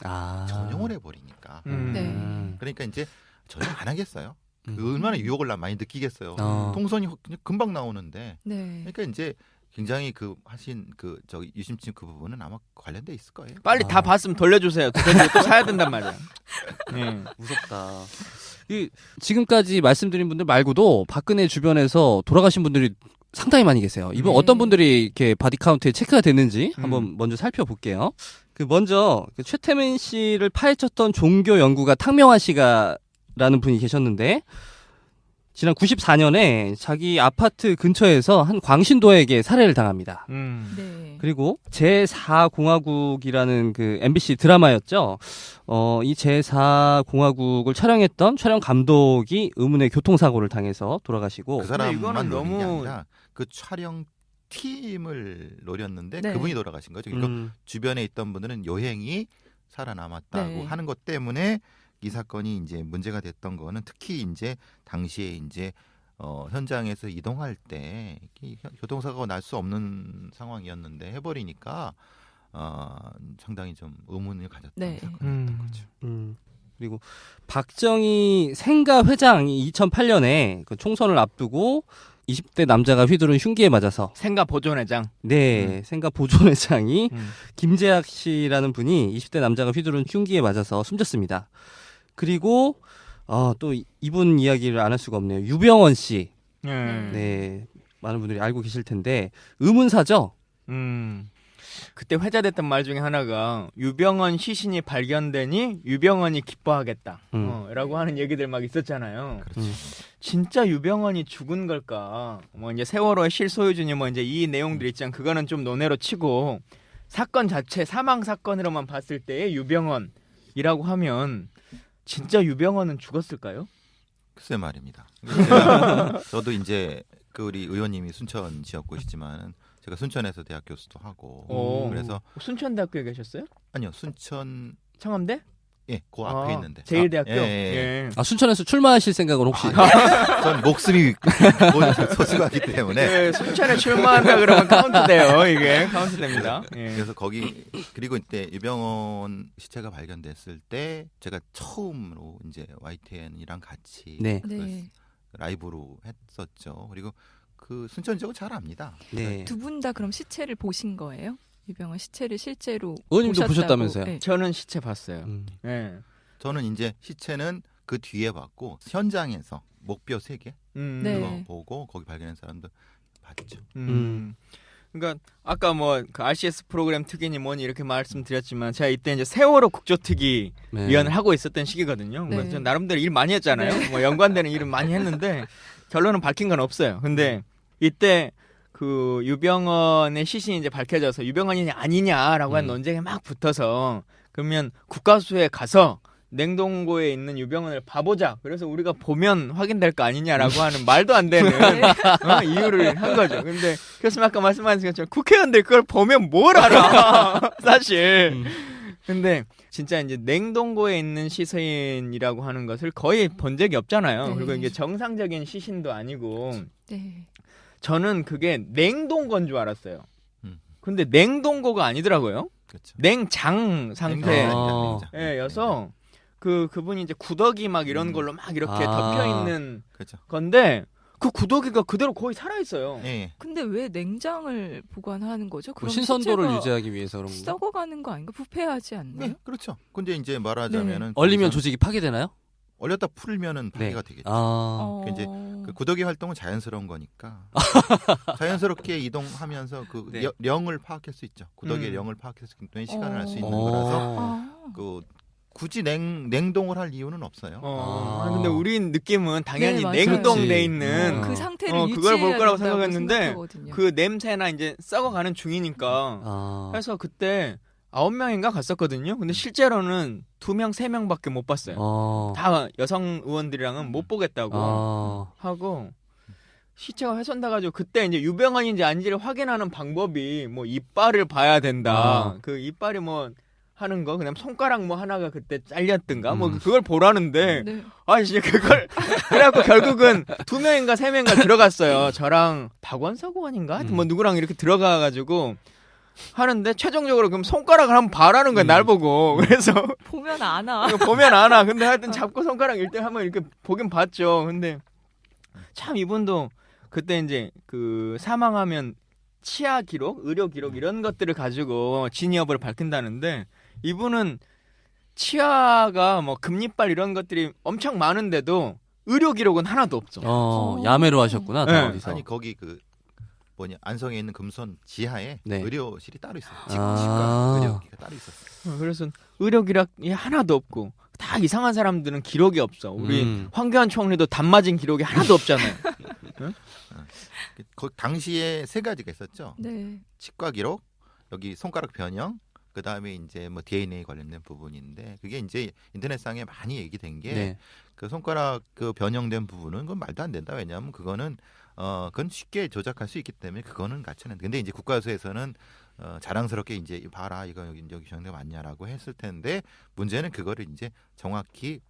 전용을 해버리니까. 네. 그러니까 이제 전용 안 하겠어요. 얼마나 유혹을 많이 느끼겠어요. 어. 통선이 그냥 금방 나오는데. 네. 그러니까 이제 굉장히 그 하신 그 저기 유심칩 그 부분은 아마 관련돼 있을 거예요. 빨리 다 봤으면 돌려주세요. 또 사야 된단 말이야. 예. 무섭다. 지금까지 말씀드린 분들 말고도 박근혜 주변에서 돌아가신 분들이 상당히 많이 계세요. 이번 어떤 분들이 이렇게 바디 카운트에 체크가 됐는지 한번 먼저 살펴볼게요. 먼저 최태민 씨를 파헤쳤던 종교 연구가 탕명환 씨가라는 분이 계셨는데 지난 94년에 자기 아파트 근처에서 한 광신도에게 살해를 당합니다. 네. 그리고 제4공화국이라는 그 MBC 드라마였죠. 이 제4공화국을 촬영했던 촬영 감독이 의문의 교통사고를 당해서 돌아가시고. 그 사람만 이거는 노린 게 너무- 아니라 그 촬영 팀을 노렸는데 네. 그분이 돌아가신 거죠. 그러니까 주변에 있던 분들은 요행이 살아남았다고 네. 하는 것 때문에 이 사건이 이제 문제가 됐던 거는 특히 이제 당시에 이제 현장에서 이동할 때 교통사고가 날 수 없는 상황이었는데 해버리니까 상당히 좀 의문을 가졌던 네. 사건이었던 거죠. 그리고 박정희 생가 회장이 2008년에 그 총선을 앞두고 20대 남자가 휘두른 흉기에 맞아서 생가 보존회장. 생가 보존회장이 음. 김재학 씨라는 분이 20대 남자가 휘두른 흉기에 맞아서 숨졌습니다. 그리고 또 이분 이야기를 안 할 수가 없네요. 유병원 씨. 예. 네. 많은 분들이 알고 계실 텐데 의문사죠. 그때 회자됐던 말 중에 하나가 유병헌 시신이 발견되니 유병헌이 기뻐하겠다 라고 하는 얘기들 막 있었잖아요. 그렇죠. 진짜 유병헌이 죽은 걸까? 뭐 이제 세월호의 실소유주니 뭐 이제 이 내용들 있잖아. 그거는 좀 논외로 치고 사건 자체 사망 사건으로만 봤을 때의 유병헌이라고 하면 진짜 유병헌은 죽었을까요? 글쎄 말입니다. 저도 이제 그 우리 의원님이 순천 지역구시지만 제가 순천에서 대학 교수도 하고 그래서 순천대학교에 계셨어요? 아니요 순천 창암대? 예, 그 앞에 있는데 제일대학교. 예, 예. 순천에서 출마하실 생각은 혹시? 전 목숨이 소중하기 때문에 네, 순천에 출마한다 그러면 카운트돼요. 이게 카운트됩니다. 예. 그래서 거기 그리고 이때 유병헌 시체가 발견됐을 때 제가 처음으로 이제 YTN이랑 같이 네. 네. 라이브로 했었죠. 그리고 그 순천 지역은 잘 압니다. 네. 두 분 다 그럼 시체를 보신 거예요? 유병헌 시체를 실제로 의원님도 보셨다고. 보셨다면서요? 네. 저는 시체 봤어요. 예. 저는 이제 시체는 그 뒤에 봤고 현장에서 목뼈 3개 네. 그거 보고 거기 발견한 사람도 봤죠. 그러니까 아까 뭐 그 RCS 프로그램 특위니 뭐니 이렇게 말씀드렸지만 제가 이때 이제 세월호 국조특위 네. 위원을 하고 있었던 시기거든요. 네. 그래서 전 나름대로 일 많이 했잖아요. 네. 뭐 연관되는 일은 많이 했는데 결론은 밝힌 건 없어요. 근데 이때 그 유병헌의 시신이 이제 밝혀져서 유병헌이냐 아니냐라고 한 논쟁에 막 붙어서 그러면 국가수에 가서 냉동고에 있는 유병헌을 봐보자. 그래서 우리가 보면 확인될 거 아니냐라고 하는 말도 안 되는 이유를 한 거죠. 근데 교수님 아까 말씀하신 것처럼 국회의원들 그걸 보면 뭘 알아? 사실. 근데 진짜 이제 냉동고에 있는 시신이라고 하는 것을 거의 본 적이 없잖아요. 네. 그리고 이게 정상적인 시신도 아니고 네. 저는 그게 냉동고인 줄 알았어요. 음. 근데 냉동고가 아니더라고요. 그렇죠. 냉장 상태. 아. 예, 여서 그분이 이제 구더기 막 이런 걸로 막 이렇게 덮여 있는 그렇죠. 건데 그 구더기가 그대로 거의 살아 있어요. 예. 근데 왜 냉장을 보관하는 거죠? 그 그럼 신선도를 시체가 유지하기 위해서 그런 거. 썩어가는 거 아닌가? 부패하지 않나요? 네, 그렇죠. 근데 이제 말하자면은 얼리면 거기서 조직이 파괴되나요? 얼렸다 풀면은 파괴가 되겠죠. 아. 이제 그 구더기 활동은 자연스러운 거니까 자연스럽게 이동하면서 그 네. 령을 파악할 수 있죠. 구더기의 령을 파악할 수 있기 때문에 시간을 알 수 있는 어. 거라서 아. 그 굳이 냉동을 할 이유는 없어요. 아, 근데 우리 느낌은 당연히 네, 맞아요. 냉동돼 그렇지. 있는 그 상태를 그걸 볼 유지해야 거라고 된다고 생각했는데 생각하거든요. 그 냄새나 이제 썩어가는 중이니까 아. 그래서 그때 9명인가 갔었거든요. 근데 실제로는 2명, 3명밖에 못 봤어요. 다 여성 의원들이랑은 못 보겠다고 하고 시체가 훼손돼가지고 그때 이제 유병헌인지 아닌지를 확인하는 방법이 뭐 이빨을 봐야 된다. 그 이빨이 뭐 하는 거 그냥 손가락 뭐 하나가 그때 잘렸든가 뭐 그걸 보라는데 네. 아 이제 그걸 그래갖고 결국은 2명인가 3명인가 들어갔어요. 저랑 박원석 의원인가 하여튼 뭐 누구랑 이렇게 들어가가지고 하는데 최종적으로 그럼 손가락을 한번 봐라는 거야 날 보고. 그래서 보면 아나. 이거 보면 알아. 근데 하여튼 잡고 손가락 1등 한번 이렇게 보긴 봤죠. 근데 참 이분도 그때 이제 그 사망하면 치아 기록, 의료 기록 이런 것들을 가지고 진위 여부를 밝힌다는데 이분은 치아가 뭐 금리빨 이런 것들이 엄청 많은데도 의료 기록은 하나도 없죠. 야매로 하셨구나. 네. 다원이서. 아니 거기 그 뭐냐 안성에 있는 금손 지하에 네. 의료실이 따로 있어요. 아. 치과 의료기가 따로 있었어요. 그래서 의료 기록이 하나도 없고 다 이상한 사람들은 기록이 없어. 우리 황교안 총리도 담 맞은 기록이 하나도 없잖아요. 응? 그 당시에 3가지가 있었죠. 네. 치과 기록, 여기 손가락 변형, 그 다음에 이제 뭐 DNA 관련된 부분인데 그게 이제 인터넷상에 많이 얘기된 게 그 손가락 그 변형된 부분은 그건 말도 안 된다. 왜냐하면 그거는 그건 쉽게 조작할 수 있기 때문에 그거는 가치는. 근데 이제 국가수에서는 자랑스럽게 이제 봐라 이거 여기 정도가 맞냐라고 했을 텐데 문제는 그거를 이제 정확히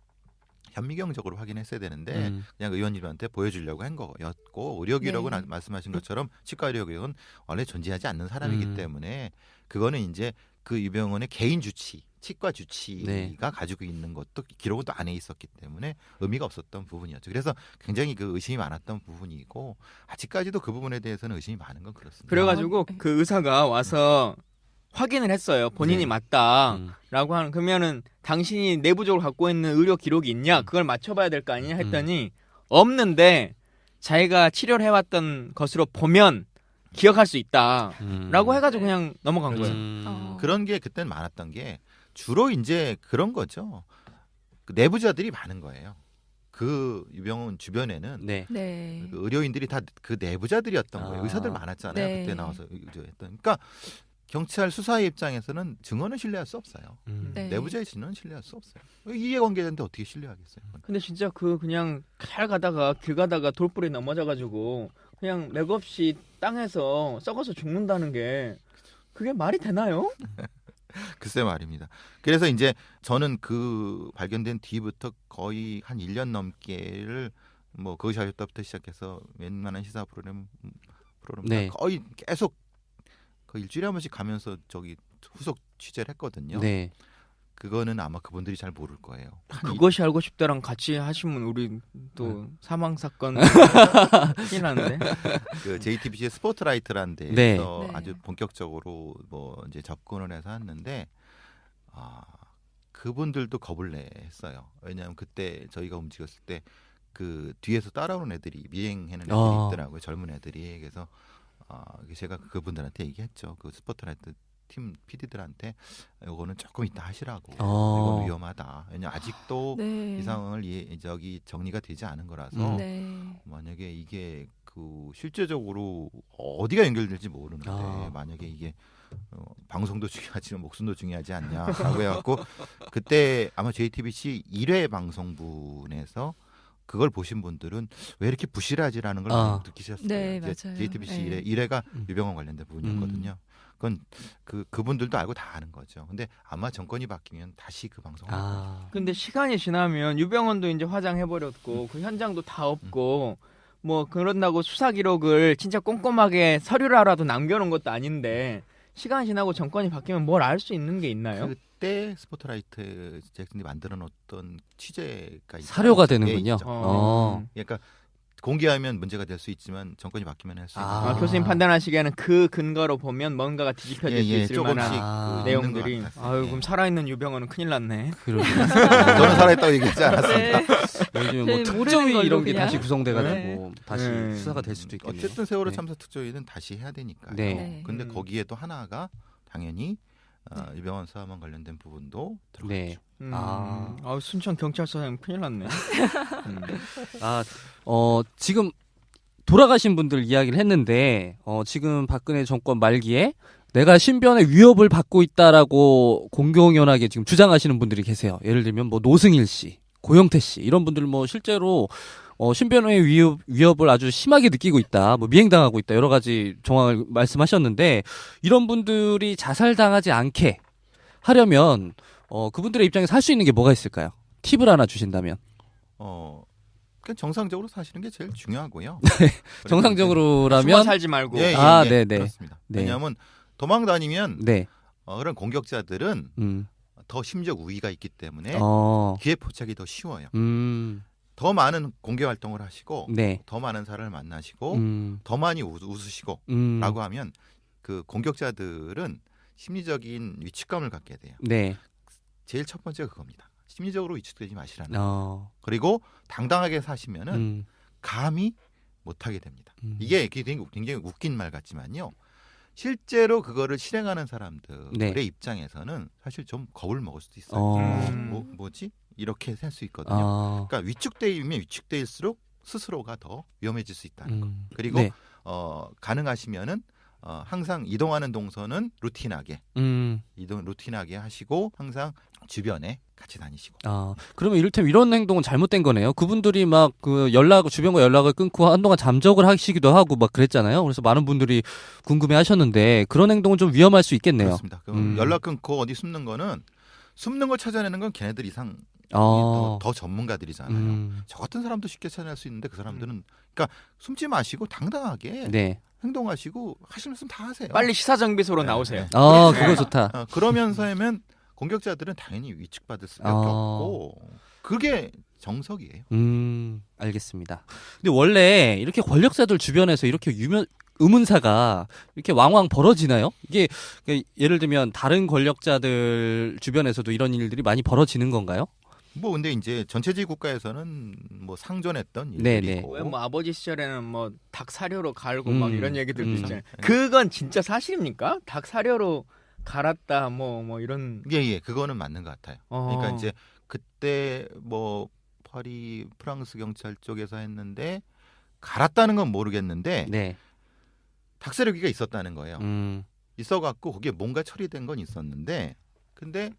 현미경적으로 확인했어야 되는데 그냥 의원님한테 보여주려고 한 거였고 의료기록은 말씀하신 것처럼 치과 의료기록은 원래 존재하지 않는 사람이기 때문에 그거는 이제 그 유병헌의 개인 주치, 치과 주치가 가지고 있는 것도 기록은 또 안에 있었기 때문에 의미가 없었던 부분이었죠. 그래서 굉장히 그 의심이 많았던 부분이고 아직까지도 그 부분에 대해서는 의심이 많은 건 그렇습니다. 그래가지고 그 의사가 와서 확인을 했어요. 본인이 맞다라고 하는. 그러면은 당신이 내부적으로 갖고 있는 의료 기록이 있냐? 그걸 맞춰봐야 될 거 아니냐 했더니 없는데 자기가 치료를 해왔던 것으로 보면 기억할 수 있다라고 해가지고 그냥 넘어간 거예요. 그런 게 그때는 많았던 게 주로 이제 그런 거죠. 그 내부자들이 많은 거예요. 그 유병헌 주변에는 그 의료인들이 다 그 내부자들이었던 거예요. 의사들 많았잖아요. 그때 나와서 했던. 그러니까 경찰 수사의 입장에서는 증언은 신뢰할 수 없어요. 네. 내부자의 증언은 신뢰할 수 없어요. 이해관계자인데 어떻게 신뢰하겠어요? 근데 진짜 그냥 길 가다가 돌불에 넘어져가지고 그냥 맥없이 땅에서 썩어서 죽는다는 게 그게 말이 되나요? 글쎄 말입니다. 그래서 이제 저는 그 발견된 뒤부터 거의 한 1년 넘게를 뭐 그것이 알렸다부터 시작해서 웬만한 시사 프로그램 네. 거의 계속 그 일주일에 한 번씩 가면서 저기 후속 취재를 했거든요. 네. 그거는 아마 그분들이 잘 모를 거예요. 그것이 알고 싶다랑 같이 하시면 우리 또 사망 사건 큰일 나는데. 그 JTBC의 스포트라이트라는 데에서 네. 네. 아주 본격적으로 뭐 이제 접근을 해서 했는데 그분들도 겁을 했어요. 왜냐하면 그때 저희가 움직였을 때 그 뒤에서 따라오는 애들이 미행하는 애들이 있더라고요. 젊은 애들이. 그래서 제가 그분들한테 얘기했죠. 그 스포트라이트 팀 PD들한테 이거는 조금 이따 하시라고. 이건 위험하다. 왜냐 아직도 네. 이 상황을 정리가 되지 않은 거라서 네. 만약에 이게 그 실제적으로 어디가 연결될지 모르는데 만약에 이게 방송도 중요하지만 목숨도 중요하지 않냐라고 해갖고 그때 아마 JTBC 1회 방송분에서 그걸 보신 분들은 왜 이렇게 부실하지라는 걸 많이 느끼셨어요. 네, 이제 맞아요. JTBC 네. 1회가 유병헌 관련된 부분이었거든요. 그건 그분들도 알고 다 아는 거죠. 근데 아마 정권이 바뀌면 다시 그 방송을 할 거예요. 근데 시간이 지나면 유병헌도 이제 화장해버렸고 그 현장도 다 없고 뭐 그런다고 수사 기록을 진짜 꼼꼼하게 서류라도 남겨놓은 것도 아닌데 시간 지나고 정권이 바뀌면 뭘 알 수 있는 게 있나요? 그때 스포트라이트 제작진이 만들어 놓았던 취재가 사료가 있어요. 되는군요. 있죠. 그러니까 공개하면 문제가 될 수 있지만 정권이 바뀌면 할 수 있는. 교수님 판단하시기에는 그 근거로 보면 뭔가가 뒤집혀질 수 있을 조금씩 만한 그 내용들이. 있는 것 같았어요. 그럼 살아있는 유병헌은 큰일 났네. 그러게요. 저는 살아있다고 얘기하지 않았습니다. 네. 요즘에 뭐 저희는 모르는 특조위 걸로 이런 게 그냥. 다시 구성돼가지고 다시 네. 수사가 될 수도 있겠네요. 어쨌든 세월호 네. 참사 특조위는 다시 해야 되니까요. 네. 네. 근데 거기에도 하나가 당연히 유병헌 사망 관련된 부분도 들어갔죠. 네. 순천 경찰서장 큰일 났네. 지금 돌아가신 분들 이야기를 했는데 지금 박근혜 정권 말기에 내가 신변의 위협을 받고 있다라고 공공연하게 지금 주장하시는 분들이 계세요. 예를 들면 뭐 노승일 씨, 고영태 씨 이런 분들 뭐 실제로 신변의 위협을 아주 심하게 느끼고 있다, 뭐 미행당하고 있다 여러 가지 정황을 말씀하셨는데 이런 분들이 자살당하지 않게 하려면 그분들의 입장에서 할 수 있는 게 뭐가 있을까요? 팁을 하나 주신다면. 그러니까 정상적으로 사시는 게 제일 중요하고요. 숨어 정상적으로라면 살지 말고. 네네. 그렇습니다. 네. 왜냐하면 도망 다니면 네. 그런 공격자들은 더 심적 우위가 있기 때문에 기회 포착이 더 쉬워요. 더 많은 공개 활동을 하시고 네. 더 많은 사람을 만나시고 더 많이 웃으시고 라고 하면 그 공격자들은 심리적인 위축감을 갖게 돼요. 네. 제일 첫 번째가 그겁니다. 심리적으로 위축되지 마시라는 그리고 당당하게 사시면은 감히 못하게 됩니다. 이게 굉장히 웃긴 말 같지만요. 실제로 그거를 실행하는 사람들의 네. 입장에서는 사실 좀 겁을 먹을 수도 있어요. 뭐지? 이렇게 살 수 있거든요. 그러니까 위축되면 위축될수록 스스로가 더 위험해질 수 있다는 거. 그리고 네. 가능하시면은 항상 이동하는 동선은 루틴하게 루틴하게 하시고 항상 주변에 같이 다니시고. 그러면 이를테면 이런 행동은 잘못된 거네요. 그분들이 막 그 주변과 연락을 끊고 한동안 잠적을 하시기도 하고 막 그랬잖아요. 그래서 많은 분들이 궁금해하셨는데 그런 행동은 좀 위험할 수 있겠네요. 그렇습니다. 그럼 연락 끊고 어디 숨는 걸 찾아내는 건 걔네들 이상 더 전문가들이잖아요. 저 같은 사람도 쉽게 찾아낼 수 있는데 그 사람들은 그러니까 숨지 마시고 당당하게 네. 행동하시고 하실 말씀 다 하세요. 빨리 시사정비소로 나오세요. 그거 좋다. 그러면서 하면 공격자들은 당연히 위축받을 수밖에 없고 그게 정석이에요. 알겠습니다. 근데 원래 이렇게 권력자들 주변에서 이렇게 의문사가 이렇게 왕왕 벌어지나요? 이게 예를 들면 다른 권력자들 주변에서도 이런 일들이 많이 벌어지는 건가요? 뭐 근데 이제 전체주의 국가에서는 뭐 상존했던 네네. 일들이고 왜 뭐 아버지 시절에는 뭐 닭 사료로 갈고 막 이런 얘기들도 있잖아요. 네. 그건 진짜 사실입니까? 닭 사료로 갈았다 뭐 이런. 예, 그거는 맞는 것 같아요. 그러니까 이제 그때 뭐 파리 프랑스 경찰 쪽에서 했는데 갈았다는 건 모르겠는데 네. 닭사료기가 있었다는 거예요. 있어갖고 그게 뭔가 처리된 건 있었는데 근데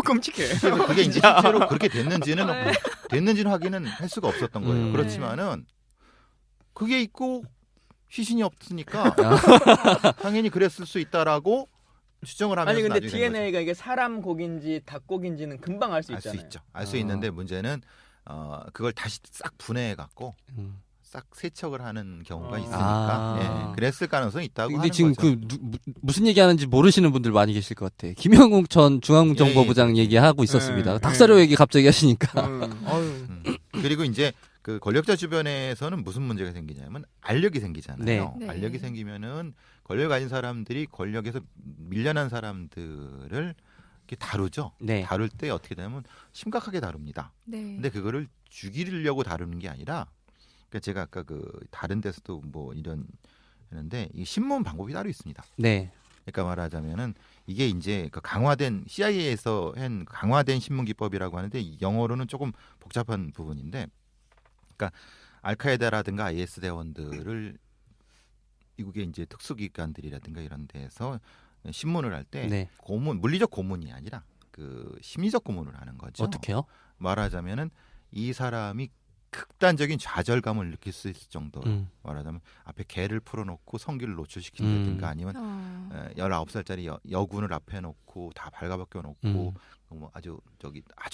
끔찍해. 그래서 그게 이제 실제로 그렇게 됐는지는 네. 확인은 할 수가 없었던 거예요. 음. 그렇지만은 그게 있고 시신이 없으니까 당연히 그랬을 수 있다라고 추정을 하면서 아니 근데 나중에 된 거죠. DNA가 이게 사람 곡인지 닭 곡인지는 금방 알 수 알 수 있잖아요. 있죠. 알 수 있는데 문제는 그걸 다시 싹 분해해 갖고 음. 싹 세척을 하는 경우가 아. 있으니까 예, 그랬을 가능성이 있다고 근데 하는 지금 거죠. 무슨 얘기하는지 모르시는 분들 많이 계실 것 같아. 김영욱 전 중앙정보부장 얘기하고 있었습니다. 예, 닭사료 예. 얘기 갑자기 하시니까. 어휴. 그리고 이제 그 권력자 주변에서는 무슨 문제가 생기냐면 알력이 생기잖아요. 네. 네. 알력이 생기면은 권력 가진 사람들이 권력에서 밀려난 사람들을 이렇게 다루죠. 네. 다룰 때 어떻게 되냐면 심각하게 다룹니다. 네. 근데 그거를 죽이려고 다루는 게 아니라 그러니까 제가 아까 그 다른 데서도 뭐 이런 했는데 이 신문 방법이 따로 있습니다. 네. 그러니까 말하자면은 이게 이제 그 강화된 CIA에서 한 강화된 신문 기법이라고 하는데 영어로는 조금 복잡한 부분인데, 그러니까 알카에다라든가 IS 대원들을 미국의 이제 특수기관들이라든가 이런 데서 신문을 할 때 네. 고문, 물리적 고문이 아니라 그 심리적 고문을 하는 거죠. 어떻게요? 말하자면은 이 사람이 극단적인 좌절감을 느낄 수 있을 정도로 말하자면 앞에 개를 풀어놓고 성기를 노출시킨다든가 아니면 19살짜리 여군을 앞에 놓고 다 발가벗겨 놓고 뭐 아주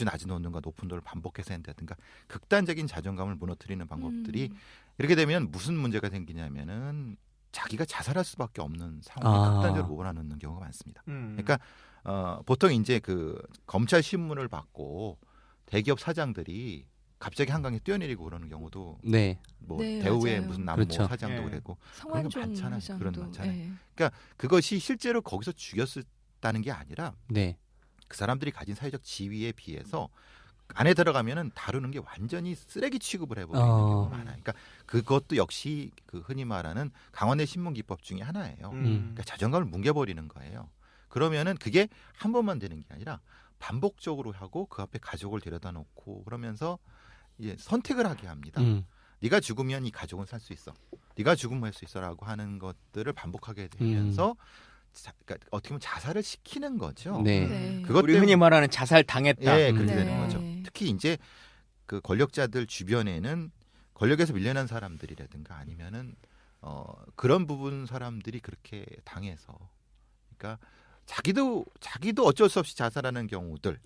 낮은 온도과 높은 도를 반복해서 한다든가 극단적인 자존감을 무너뜨리는 방법들이 이렇게 되면 무슨 문제가 생기냐면은 자기가 자살할 수밖에 없는 상황에 극단적으로 몰아넣는 경우가 많습니다. 그러니까 보통 이제 그 검찰 신문을 받고 대기업 사장들이 갑자기 한강에 뛰어내리고 그러는 경우도 네. 뭐 네, 대우의 맞아요. 무슨 남모 그렇죠. 사장도 예. 그랬고 성완종 그런 거 많잖아요. 회장도 그런 거 많잖아요. 예. 그러니까 그것이 실제로 거기서 죽였다는 게 아니라 네. 그 사람들이 가진 사회적 지위에 비해서 안에 들어가면은 다루는 게 완전히 쓰레기 취급을 해버리는 경우가 많아요. 그러니까 그것도 역시 그 흔히 말하는 강원의 신문 기법 중에 하나예요. 그러니까 자존감을 뭉개버리는 거예요. 그러면은 그게 한 번만 되는 게 아니라 반복적으로 하고 그 앞에 가족을 데려다 놓고 그러면서 이제 선택을 하게 합니다. 네가 죽으면 이 가족은 살 수 있어. 네가 죽으면 할 수 있어라고 하는 것들을 반복하게 되면서 그러니까 어떻게 보면 자살을 시키는 거죠. 네. 네. 그것 우리 흔히 말하는 자살 당했다. 예, 그렇게 네. 되는 거죠. 특히 이제 그 권력자들 주변에는 권력에서 밀려난 사람들이라든가 아니면은 그런 부분 사람들이 그렇게 당해서 그러니까 자기도 어쩔 수 없이 자살하는 경우들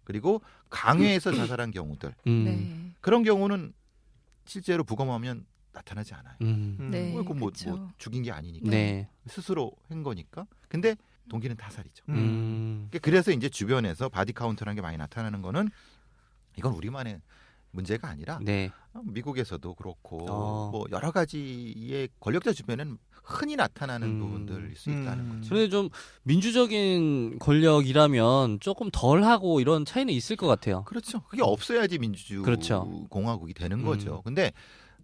그리고 강요해서 자살한 경우들 네. 그런 경우는 실제로 부검하면 나타나지 않아요. 네. 뭐 그렇죠. 죽인 게 아니니까 네. 스스로 한 거니까. 근데 동기는 타살이죠. 음. 그래서 이제 주변에서 바디 카운트라는 게 많이 나타나는 거는 이건 우리만의 문제가 아니라 네. 미국에서도 그렇고 뭐 여러 가지의 권력자 주변에는 흔히 나타나는 부분들일 수 있다는 거죠. 그런데 좀 민주적인 권력이라면 조금 덜 하고 이런 차이는 있을 것 같아요. 그렇죠. 그게 없어야지 민주주의 그렇죠. 공화국이 되는 거죠. 근데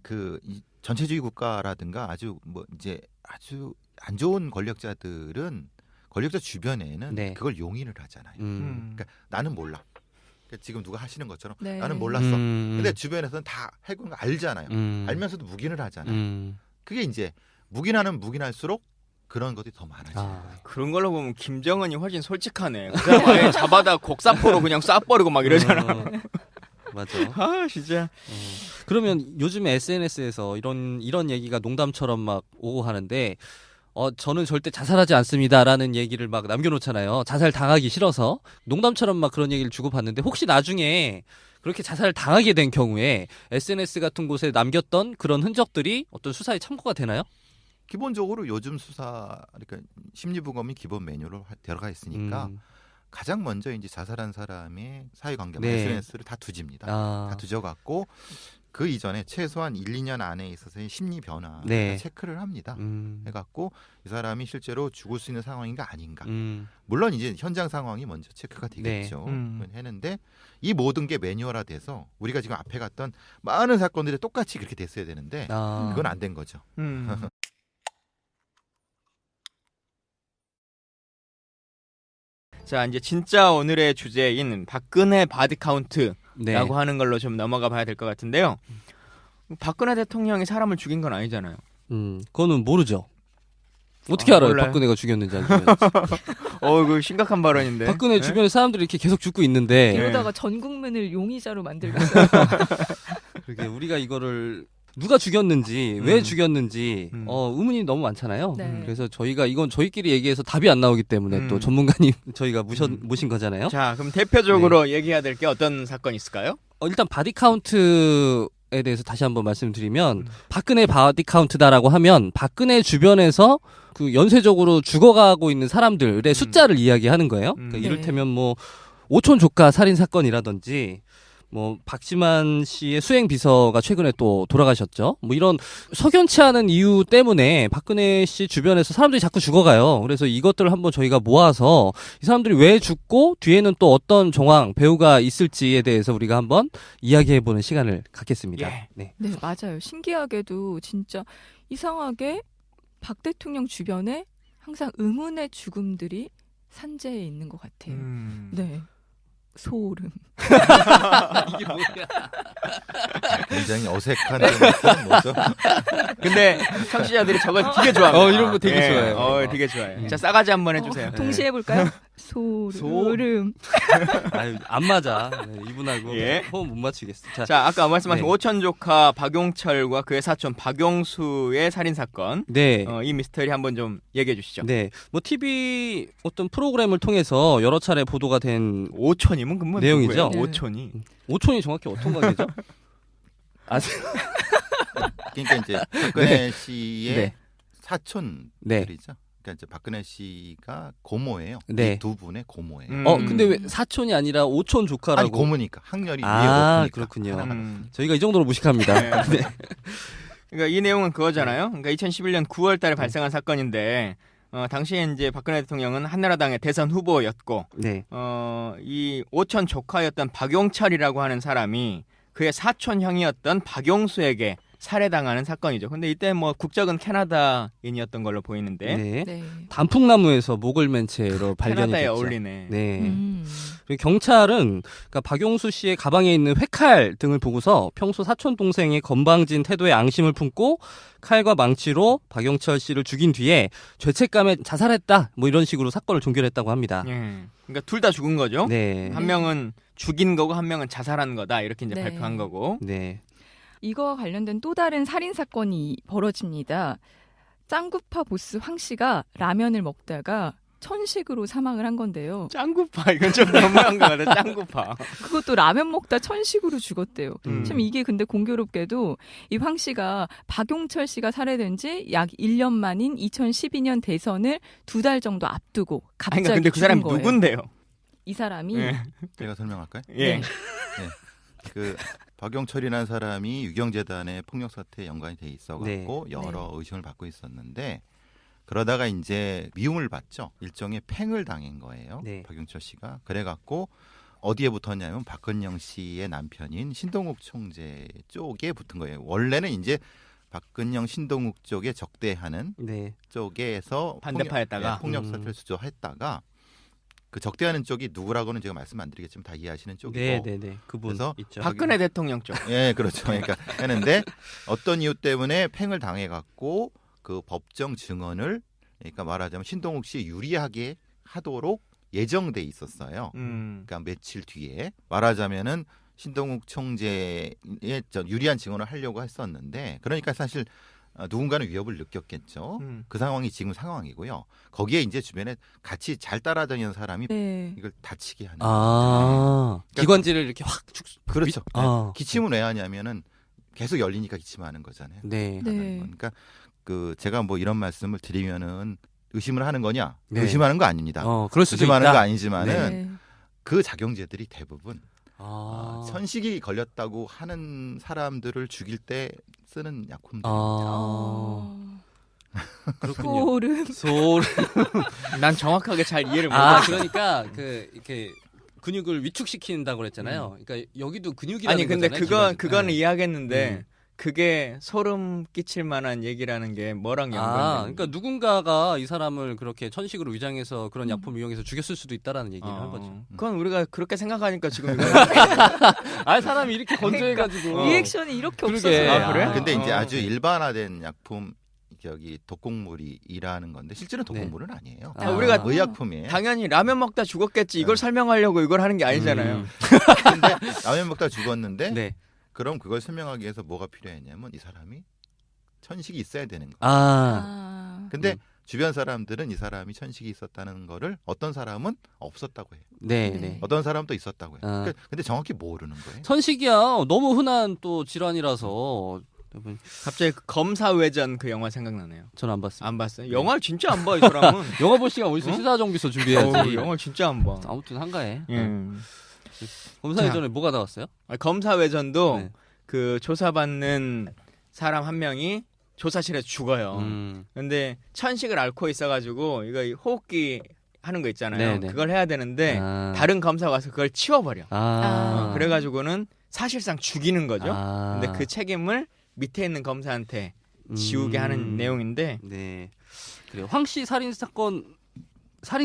그 이 전체주의 국가라든가 아주 안 좋은 권력자들은 권력자 주변에는 네. 그걸 용인을 하잖아요. 그러니까 나는 몰라. 그러니까 지금 누가 하시는 것처럼 네. 나는 몰랐어. 근데 주변에서는 다 해군 거 알잖아요. 알면서도 묵인을 하잖아요. 그게 이제 묵인할수록 그런 것들이 더 많아지는 거예요. 그런 걸로 보면 김정은이 훨씬 솔직하네. 그 사람 아예 잡아다 곡사포로 그냥 쏴버리고 막 이러잖아. 맞아. 아 진짜. 그러면 요즘에 SNS에서 이런 얘기가 농담처럼 막 오고 하는데 저는 절대 자살하지 않습니다라는 얘기를 막 남겨놓잖아요. 자살 당하기 싫어서 농담처럼 막 그런 얘기를 주고받는데 혹시 나중에 그렇게 자살을 당하게 된 경우에 SNS 같은 곳에 남겼던 그런 흔적들이 어떤 수사에 참고가 되나요? 기본적으로 요즘 수사 그러니까 심리부검이 기본 매뉴얼로 들어가 있으니까 가장 먼저 이제 자살한 사람의 사회관계 네. SNS를 다 뒤집니다. 다 뒤져갖고 그 이전에 최소한 1, 2년 안에 있어서의 심리 변화 네. 체크를 합니다. 해갖고 이 사람이 실제로 죽을 수 있는 상황인가 아닌가. 물론 이제 현장 상황이 먼저 체크가 되겠죠. 했는데 이 모든 게 매뉴얼화돼서 우리가 지금 앞에 갔던 많은 사건들이 똑같이 그렇게 됐어야 되는데 그건 안 된 거죠. 자 이제 진짜 오늘의 주제인 박근혜 바디 카운트라고 네. 하는 걸로 좀 넘어가 봐야 될 것 같은데요. 박근혜 대통령이 사람을 죽인 건 아니잖아요. 그거는 모르죠. 어떻게 알아요? 몰라요. 박근혜가 죽였는지 안 죽였는지. 그 심각한 발언인데. 박근혜 네? 주변에 사람들이 이렇게 계속 죽고 있는데 네. 이러다가 전 국민을 용의자로 만들겠어요. 그러게 우리가 이거를 누가 죽였는지 왜 음. 죽였는지 음. 의문이 너무 많잖아요. 네. 그래서 저희가 이건 저희끼리 얘기해서 답이 안 나오기 때문에 또 전문가님 저희가 모신 거잖아요. 자, 그럼 대표적으로 얘기해야 될 게 어떤 사건이 있을까요? 일단 바디 카운트에 대해서 다시 한번 말씀드리면 박근혜 바디 카운트다라고 하면 박근혜 주변에서 그 연쇄적으로 죽어가고 있는 사람들의 숫자를 이야기하는 거예요. 그러니까 네. 이를테면 뭐 오촌 조카 살인 사건이라든지 뭐 박지만 씨의 수행 비서가 최근에 또 돌아가셨죠. 뭐 이런 석연치 않은 이유 때문에 박근혜 씨 주변에서 사람들이 자꾸 죽어가요. 그래서 이것들을 한번 저희가 모아서 이 사람들이 왜 죽고 뒤에는 또 어떤 정황 배우가 있을지에 대해서 우리가 한번 이야기해보는 시간을 갖겠습니다. 예. 네. 네, 맞아요. 신기하게도 진짜 이상하게 박 대통령 주변에 항상 의문의 죽음들이 산재해 있는 것 같아요. 네. 소름. 이게 뭐야? 굉장히 어색한 건 뭐죠? 근데 청취자들이 저걸 되게 좋아합니다. 이런 거 되게 좋아해요. 되게 좋아해요. 자, 싸가지 한번 해주세요. 동시에 해볼까요? 소름. 아유, 안 맞아. 네, 이분하고 예. 호흡 못 맞추겠어. 자, 아까 말씀하신 네. 오천 조카 박용철과 그의 사촌 박용수의 살인 사건. 네. 이 미스터리 한번 좀 얘기해 주시죠. 네. 뭐 TV 어떤 프로그램을 통해서 여러 차례 보도가 된 오천이면 그뭐 내용이죠? 네. 오천이. 오촌이 정확히 어떤 관계죠? 아세요? 그러니까 이제 박근혜 씨의 네. 사촌들이죠. 네. 그러니까 이제 박근혜 씨가 고모예요. 네. 이 두 분의 고모예요. 근데 왜 사촌이 아니라 오촌 조카라고? 아니 고모니까 학렬이 위에 아, 높으니까. 그렇군요. 하나가. 저희가 이 정도로 무식합니다. 네. 그러니까 이 내용은 그거잖아요. 그러니까 2011년 9월달에 발생한 사건인데 당시에 이제 박근혜 대통령은 한나라당의 대선 후보였고 네. 이 오천 조카였던 박용철이라고 하는 사람이 그의 사촌 형이었던 박용수에게 살해당하는 사건이죠. 근데 이때 뭐 국적은 캐나다인이었던 걸로 보이는데 네. 네. 단풍나무에서 목을 맨 채로 발견이 캐나다에 됐죠. 어울리네. 네. 그리고 경찰은 그러니까 박용수 씨의 가방에 있는 회칼 등을 보고서 평소 사촌 동생의 건방진 태도에 앙심을 품고 칼과 망치로 박용철 씨를 죽인 뒤에 죄책감에 자살했다. 뭐 이런 식으로 사건을 종결했다고 합니다. 예. 그러니까 둘 다 죽은 거죠. 네. 한 명은 죽인 거고 한 명은 자살한 거다. 이렇게 이제 네. 발표한 거고. 네. 이거와 관련된 또 다른 살인 사건이 벌어집니다. 짱구파 보스 황 씨가 라면을 먹다가 천식으로 사망을 한 건데요. 짱구파 이건 좀 너무한 거 같아. 짱구파. 그것도 라면 먹다 천식으로 죽었대요. 음. 참 이게 근데 공교롭게도 이 황 씨가 박용철 씨가 살해된 지 약 1년 만인 2012년 대선을 2달 정도 앞두고 아니, 갑자기 그러니까 근데 그 죽은 사람이 거예요. 누군데요? 이 사람이 예. 제가 설명할까요? 예. 네. 그 박용철이라는 사람이 유경재단의 폭력 사태에 연관이 돼 있어갖고 네. 여러 의심을 받고 있었는데 그러다가 이제 미움을 받죠. 일종의 팽을 당한 거예요. 네. 박용철 씨가 그래갖고 어디에 붙었냐면 박근영 씨의 남편인 신동욱 총재 쪽에 붙은 거예요. 원래는 이제 박근영 신동욱 쪽에 적대하는 네. 쪽에서 반대파였다가. 폭력 사태를 수조했다가 그 적대하는 쪽이 누구라고는 제가 말씀 안 드리겠지만 다 이해하시는 쪽이고 네, 네, 네. 그분 그래서 있죠. 박근혜 대통령 쪽. 예, 그렇죠. 그러니까 했는데 어떤 이유 때문에 팽을 당해갖고 그 법정 증언을 그러니까 말하자면 신동욱 씨 유리하게 하도록 예정돼 있었어요. 그러니까 며칠 뒤에 말하자면은 신동욱 총재의 유리한 증언을 하려고 했었는데 그러니까 사실 누군가는 위협을 느꼈겠죠. 그 상황이 지금 상황이고요. 거기에 이제 주변에 같이 잘 따라다니는 사람이 네. 이걸 다치게 하는. 아, 기관지를 이렇게 확 축. 그렇죠. 아. 기침은 왜 하냐면은 계속 열리니까 기침하는 거잖아요. 네. 네. 그러니까 그 제가 뭐 이런 말씀을 드리면은 의심을 하는 거냐? 네. 의심하는 거 아닙니다. 그럴 수도 의심하는 있다. 거 아니지만은 네. 그 작용제들이 대부분 아. 천식이 걸렸다고 하는 사람들을 죽일 때 쓰는 약품들. 아. 그렇군요. 소름. 소름. 난 정확하게 잘 이해를 못 아, 했어. 그러니까 그 이렇게 근육을 위축시킨다고 그랬잖아요. 그러니까 여기도 근육이라는 아니 근데 거잖아요. 그거는 네. 이해하겠는데 그게 소름 끼칠 만한 얘기라는 게 뭐랑 아, 연관돼? 그러니까 누군가가 이 사람을 그렇게 천식으로 위장해서 그런 약품을 이용해서 죽였을 수도 있다라는 얘기를 한 거죠. 그건 우리가 그렇게 생각하니까 지금 이거 아, 사람이 이렇게 건조해가지고 리액션이 이렇게 그러게. 없어서. 아, 그래? 근데 이제 어. 아주 일반화된 약품 저기 독극물이 일하는 건데 실제로 독극물은 아니에요. 아, 우리가 의약품이에요. 당연히 라면 먹다 죽었겠지. 이걸 네. 설명하려고 이걸 하는 게 아니잖아요. 근데 라면 먹다 죽었는데 네. 그럼 그걸 설명하기 위해서 뭐가 필요했냐면 이 사람이 천식이 있어야 되는 거예요. 아, 근데 주변 사람들은 이 사람이 천식이 있었다는 거를 어떤 사람은 없었다고 해요. 네, 네. 네. 어떤 사람은 또 있었다고 해요. 아. 근데 정확히 모르는 거예요. 천식이야. 너무 흔한 또 질환이라서 여러분, 갑자기 그 검사외전 그 영화 생각나네요. 저는 안 봤습니다. 안 봤어요? 영화를 진짜 안 봐 이 사람은. 영화 볼 시간 어디서 어? 시사 정비서 준비해야지. 영화 진짜 안 봐. 아무튼 한가해. 예. 검사 자. 예전에 뭐가 나왔어요? 검사외전도 네. 그 조사받는 사람 한 명이 조사실에서 죽어요. 근데 천식을 앓고 있어가지고 이거 호흡기 하는 거 있잖아요. 네네. 그걸 해야 되는데 아. 다른 검사가 와서 그걸 치워버려. 아. 그래가지고는 사실상 죽이는 거죠. 아. 근데 그 책임을 밑에 있는 검사한테 지우게 하는 내용인데 네. 그래요. 황씨 살인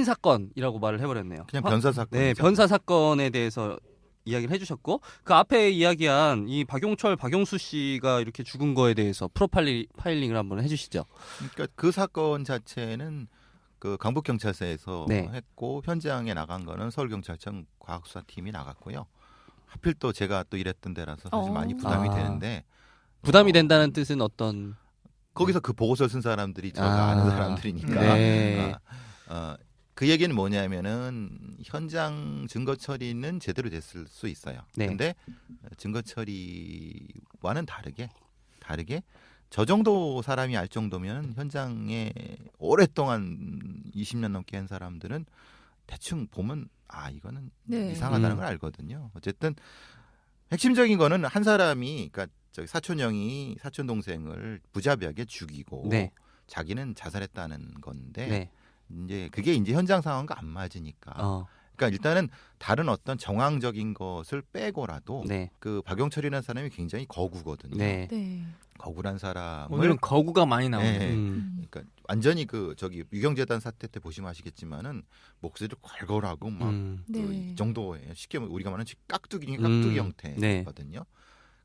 사건이라고 말을 해버렸네요. 그냥 변사 사건. 네, 변사 사건에 대해서 이야기를 해주셨고 그 앞에 이야기한 이 박용철, 박용수 씨가 이렇게 죽은 거에 대해서 프로파일링을 한번 해주시죠. 그러니까 그 사건 자체는 그 강북 경찰서에서 네. 했고 현장에 나간 거는 서울경찰청 과학수사팀이 나갔고요. 하필 또 제가 또 일했던 데라서 사실 많이 부담이 아. 되는데 부담이 된다는 뜻은 어떤? 거기서 그 보고서를 쓴 사람들이 저가 아. 아는 사람들이니까 네. 그 얘기는 뭐냐면은 현장 증거 처리는 제대로 됐을 수 있어요. 네. 근데 증거 처리와는 다르게 저 정도 사람이 알 정도면 현장에 오랫동안 20년 넘게 한 사람들은 대충 보면 이거는 네. 이상하다는 걸 알거든요. 어쨌든 핵심적인 거는 한 사람이 그러니까 저기 사촌 형이 사촌 동생을 부자벽에 죽이고 네. 자기는 자살했다는 건데 네. 이제 그게 이제 현장 상황과 안 맞으니까. 그러니까 일단은 다른 어떤 정황적인 것을 빼고라도 네. 그 박용철이라는 사람이 굉장히 거구거든요. 네. 네. 거구란 사람을 오늘은 거구가 많이 나오네요. 네. 음. 그러니까 완전히 그 저기 유경재단 사태 때 보시면 아시겠지만은 목소리를 걸걸하고 막 네. 이 정도예요. 쉽게 우리가 말하는 깍두기 네. 형태거든요.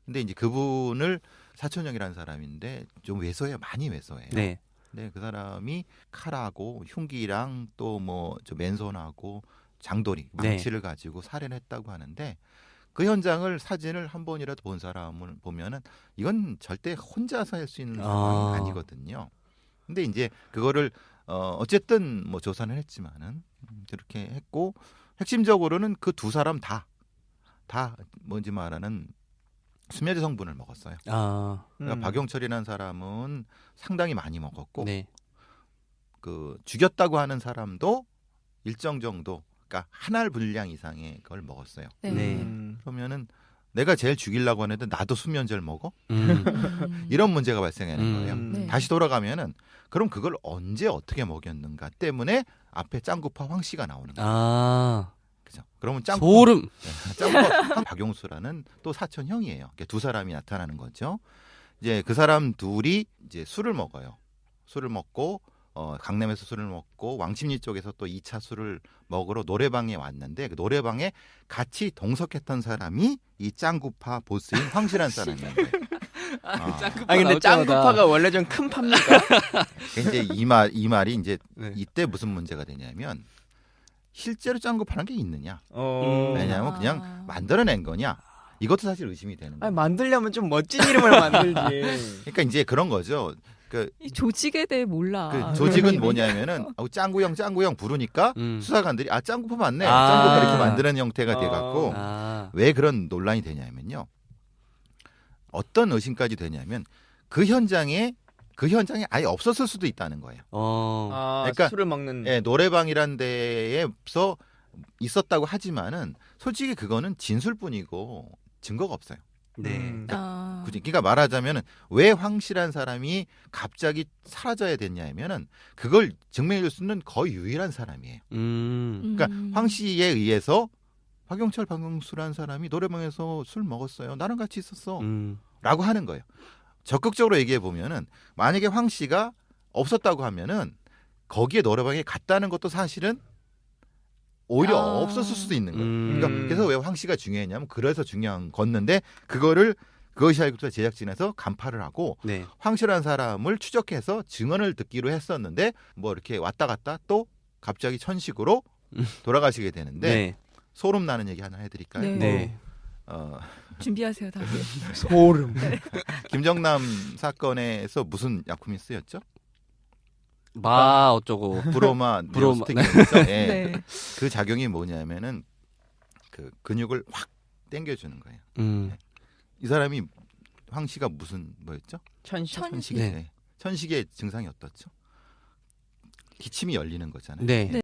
근데 이제 그분을 사촌형이라는 사람인데 좀 왜소해요. 많이 왜소해요. 네. 네, 그 사람이 칼하고 흉기랑 또 뭐 저 맨손하고 장도리, 네. 망치를 가지고 살해했다고 하는데 그 현장을 사진을 한 번이라도 본 사람을 보면은 이건 절대 혼자서 할 수 있는 상황이 아니거든요. 근데 이제 그거를 어쨌든 뭐 조사는 했지만은 그렇게 했고 핵심적으로는 그 두 사람 다 뭔지 말하는 수면제 성분을 먹었어요. 그러니까 박용철이라는 사람은 상당히 많이 먹었고 네. 그 죽였다고 하는 사람도 일정 정도, 그러니까 한 알 분량 이상의 걸 먹었어요. 네. 네. 그러면은 내가 제일 죽이려고 하는데 나도 수면제를 먹어? 음. 이런 문제가 발생하는 거예요. 네. 다시 돌아가면은 그럼 그걸 언제 어떻게 먹였는가 때문에 앞에 짱구파 황 씨가 나오는 거예요. 그죠? 그러면 소름. 짱구파 박용수라는 또 사촌 형이에요. 그러니까 두 사람이 나타나는 거죠. 이제 그 사람 둘이 이제 술을 먹어요. 술을 먹고 강남에서 술을 먹고 왕십리 쪽에서 또 2차 술을 먹으러 노래방에 왔는데 그 노래방에 같이 동석했던 사람이 이 짱구파 보스인 황실한 사람이에요. 근데 짱구파가 원래 좀 큰 파입니까? 이제 이 말이 이제 네. 이때 무슨 문제가 되냐면 실제로 짱구파라는 게 있느냐? 네. 왜냐하면 그냥 만들어낸 거냐? 이것도 사실 의심이 되는 거예요. 만들려면 좀 멋진 이름을 만들지. 그러니까 이제 그런 거죠. 이 조직에 대해 몰라. 그 조직은 뭐냐면은 짱구 형 부르니까 수사관들이 짱구파 맞네. 짱구파 이렇게 만드는 형태가 돼갖고 왜 그런 논란이 되냐면요. 어떤 의심까지 되냐면 그 현장에 아예 없었을 수도 있다는 거예요. 그러니까 술을 먹는. 예, 노래방이란 데에서 있었다고 하지만은 솔직히 그거는 진술뿐이고 증거가 없어요. 네. 굳이 그러니까 말하자면은 왜 황실한 사람이 갑자기 사라져야 됐냐면은 그걸 증명해줄 수 있는 거의 유일한 사람이에요. 그러니까 황 씨에 의해서 박용철, 박용수라는 사람이 노래방에서 술 먹었어요. 나랑 같이 있었어. 라고 하는 거예요. 적극적으로 얘기해 보면은 만약에 황 씨가 없었다고 하면은 거기에 노래방에 갔다는 것도 사실은 오히려 없었을 수도 있는 거예요. 그러니까 그래서 왜 황 씨가 중요했냐면 그래서 중요한 건데 그거를 그것이 알고서 제작진에서 간파를 하고 네. 황씨라는 사람을 추적해서 증언을 듣기로 했었는데 뭐 이렇게 왔다 갔다 또 갑자기 천식으로 돌아가시게 되는데 네. 소름 나는 얘기 하나 해드릴까요? 네. 네. 준비하세요, 다들. 소름. 김정남 사건에서 무슨 약품이 쓰였죠? 마 어쩌고. 브로마 브로마. 네오스틱이었죠. 예. 네. 그 작용이 뭐냐면은 그 근육을 확 당겨주는 거예요. 이 사람이 황 씨가 무슨 뭐였죠? 천식. 천식. 천식. 네. 네. 천식의 증상이 어떻죠? 기침이 열리는 거잖아요. 네. 네.